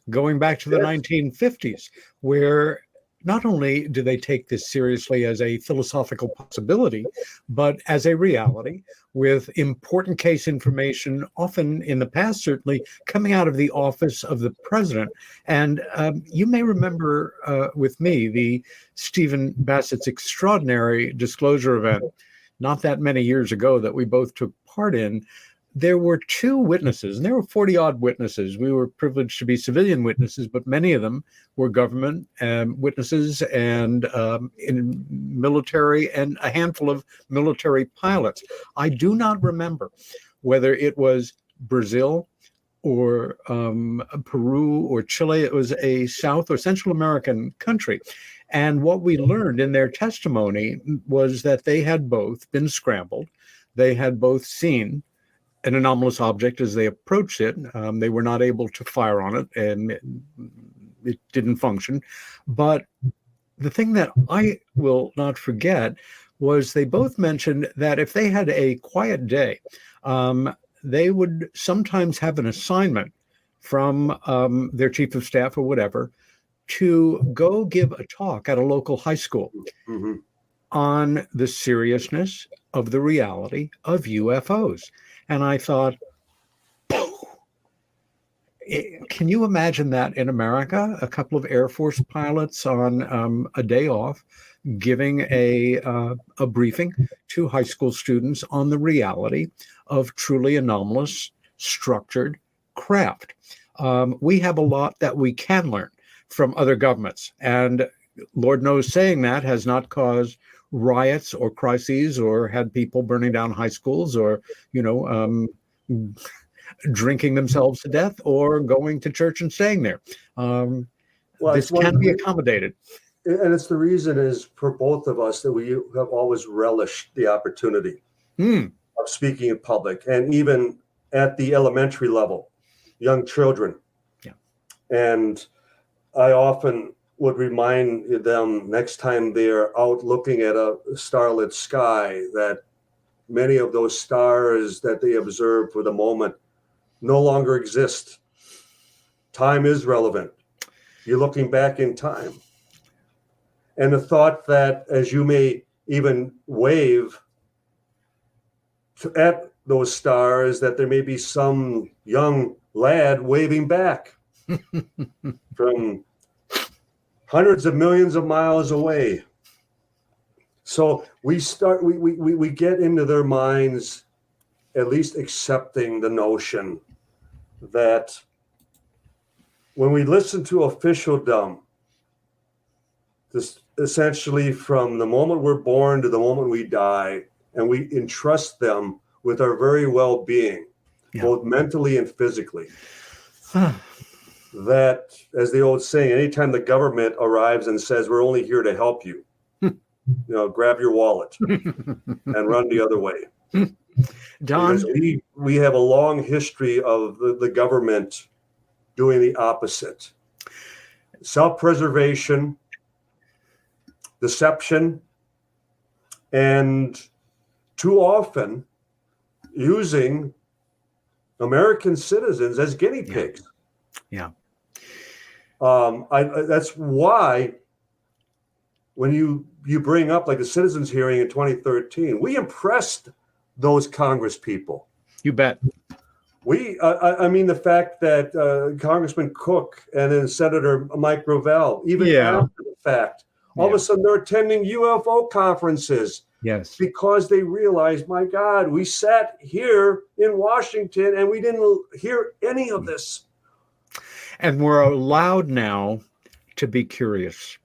going back to the 1950s, where not only do they take this seriously as a philosophical possibility, but as a reality, with important case information, often in the past, certainly, coming out of the office of the president. And you may remember with me the Stephen Bassett's extraordinary disclosure event not that many years ago that we both took part in. There were two witnesses, and there were 40-odd witnesses. We were privileged to be civilian witnesses, but many of them were government witnesses and in military, and a handful of military pilots. I do not remember whether it was Brazil or Peru or Chile. It was a South or Central American country. And what we learned in their testimony was that they had both been scrambled. They had both seen an anomalous object as they approached it. They were not able to fire on it, and it didn't function. But the thing that I will not forget was they both mentioned that if they had a quiet day, they would sometimes have an assignment from their chief of staff or whatever to go give a talk at a local high school on the seriousness of the reality of UFOs. And I thought, can you imagine that in America? A couple of Air Force pilots on a day off giving a briefing to high school students on the reality of truly anomalous structured craft. We have a lot that we can learn from other governments. And Lord knows saying that has not caused riots or crises or had people burning down high schools or, drinking themselves to death or going to church and staying there. This can be accommodated. And it's the reason is for both of us that we have always relished the opportunity of speaking in public, and even at the elementary level, young children. Yeah. And I often would remind them next time they're out looking at a starlit sky that many of those stars that they observe for the moment no longer exist. Time is relevant. You're looking back in time. And the thought that as you may even wave at those stars, that there may be some young lad waving back from hundreds of millions of miles away. So we get into their minds at least accepting the notion that when we listen to officialdom, this essentially from the moment we're born to the moment we die, and we entrust them with our very well-being, both mentally and physically. That, as the old saying, anytime the government arrives and says, we're only here to help you, grab your wallet and run the other way. Don? Because we have a long history of the government doing the opposite. Self-preservation, deception, and too often using American citizens as guinea pigs. Yeah. That's why when you bring up like the citizens hearing in 2013, we impressed those Congress people. You bet. I mean, the fact that Congressman Cook and then Senator Mike Gravel, even after the fact, all of a sudden they're attending UFO conferences. Yes. Because they realized, my God, we sat here in Washington and we didn't hear any of this. And we're allowed now to be curious.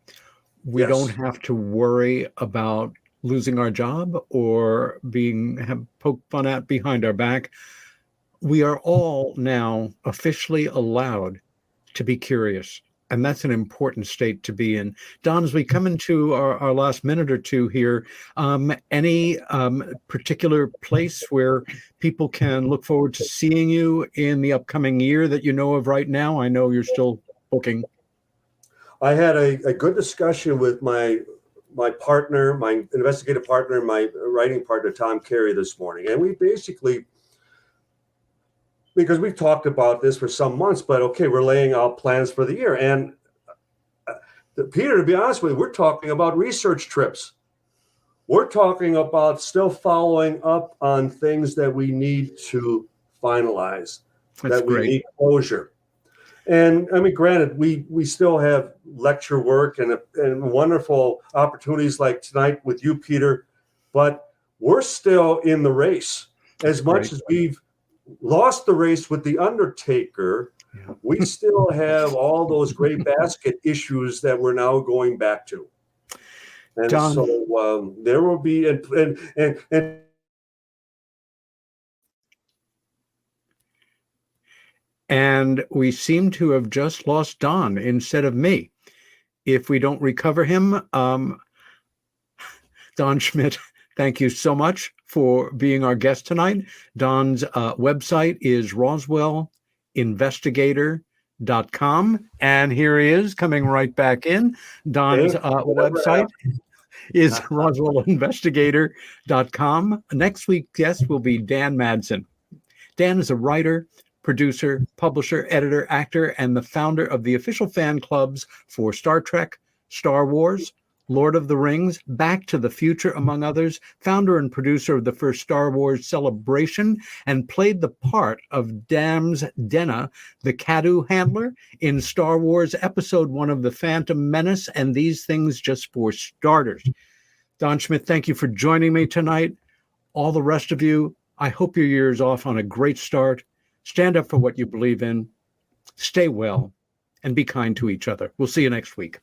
We don't have to worry about losing our job or being poked fun at behind our back. We are all now officially allowed to be curious. And that's an important state to be in. Don, as we come into our last minute or two here, any particular place where people can look forward to seeing you in the upcoming year that you know of right now? I know you're still booking. I had a good discussion with my partner, my investigative partner, my writing partner, Tom Carey, this morning. And we basically, because we've talked about this for some months, but okay, we're laying out plans for the year. And Peter, to be honest with you, we're talking about research trips. We're talking about still following up on things that we need to finalize, that we need closure. And I mean, granted, we still have lecture work and wonderful opportunities like tonight with you, Peter, but we're still in the race. As much as we've lost the race with The Undertaker, we still have all those great basket issues that we're now going back to. And Don, so there will be, and we seem to have just lost Don instead of me. If we don't recover him, Don Schmitt, thank you so much for being our guest tonight. Don's website is roswellinvestigator.com. And here he is coming right back in. Don's website is roswellinvestigator.com. Next week's guest will be Dan Madsen. Dan is a writer, producer, publisher, editor, actor, and the founder of the official fan clubs for Star Trek, Star Wars, Lord of the Rings, Back to the Future, among others, founder and producer of the first Star Wars celebration, and played the part of Dams Denna, the Cadu handler, in Star Wars Episode 1 of The Phantom Menace, and These Things Just for Starters. Don Schmitt, thank you for joining me tonight. All the rest of you, I hope your year is off on a great start. Stand up for what you believe in, stay well, and be kind to each other. We'll see you next week.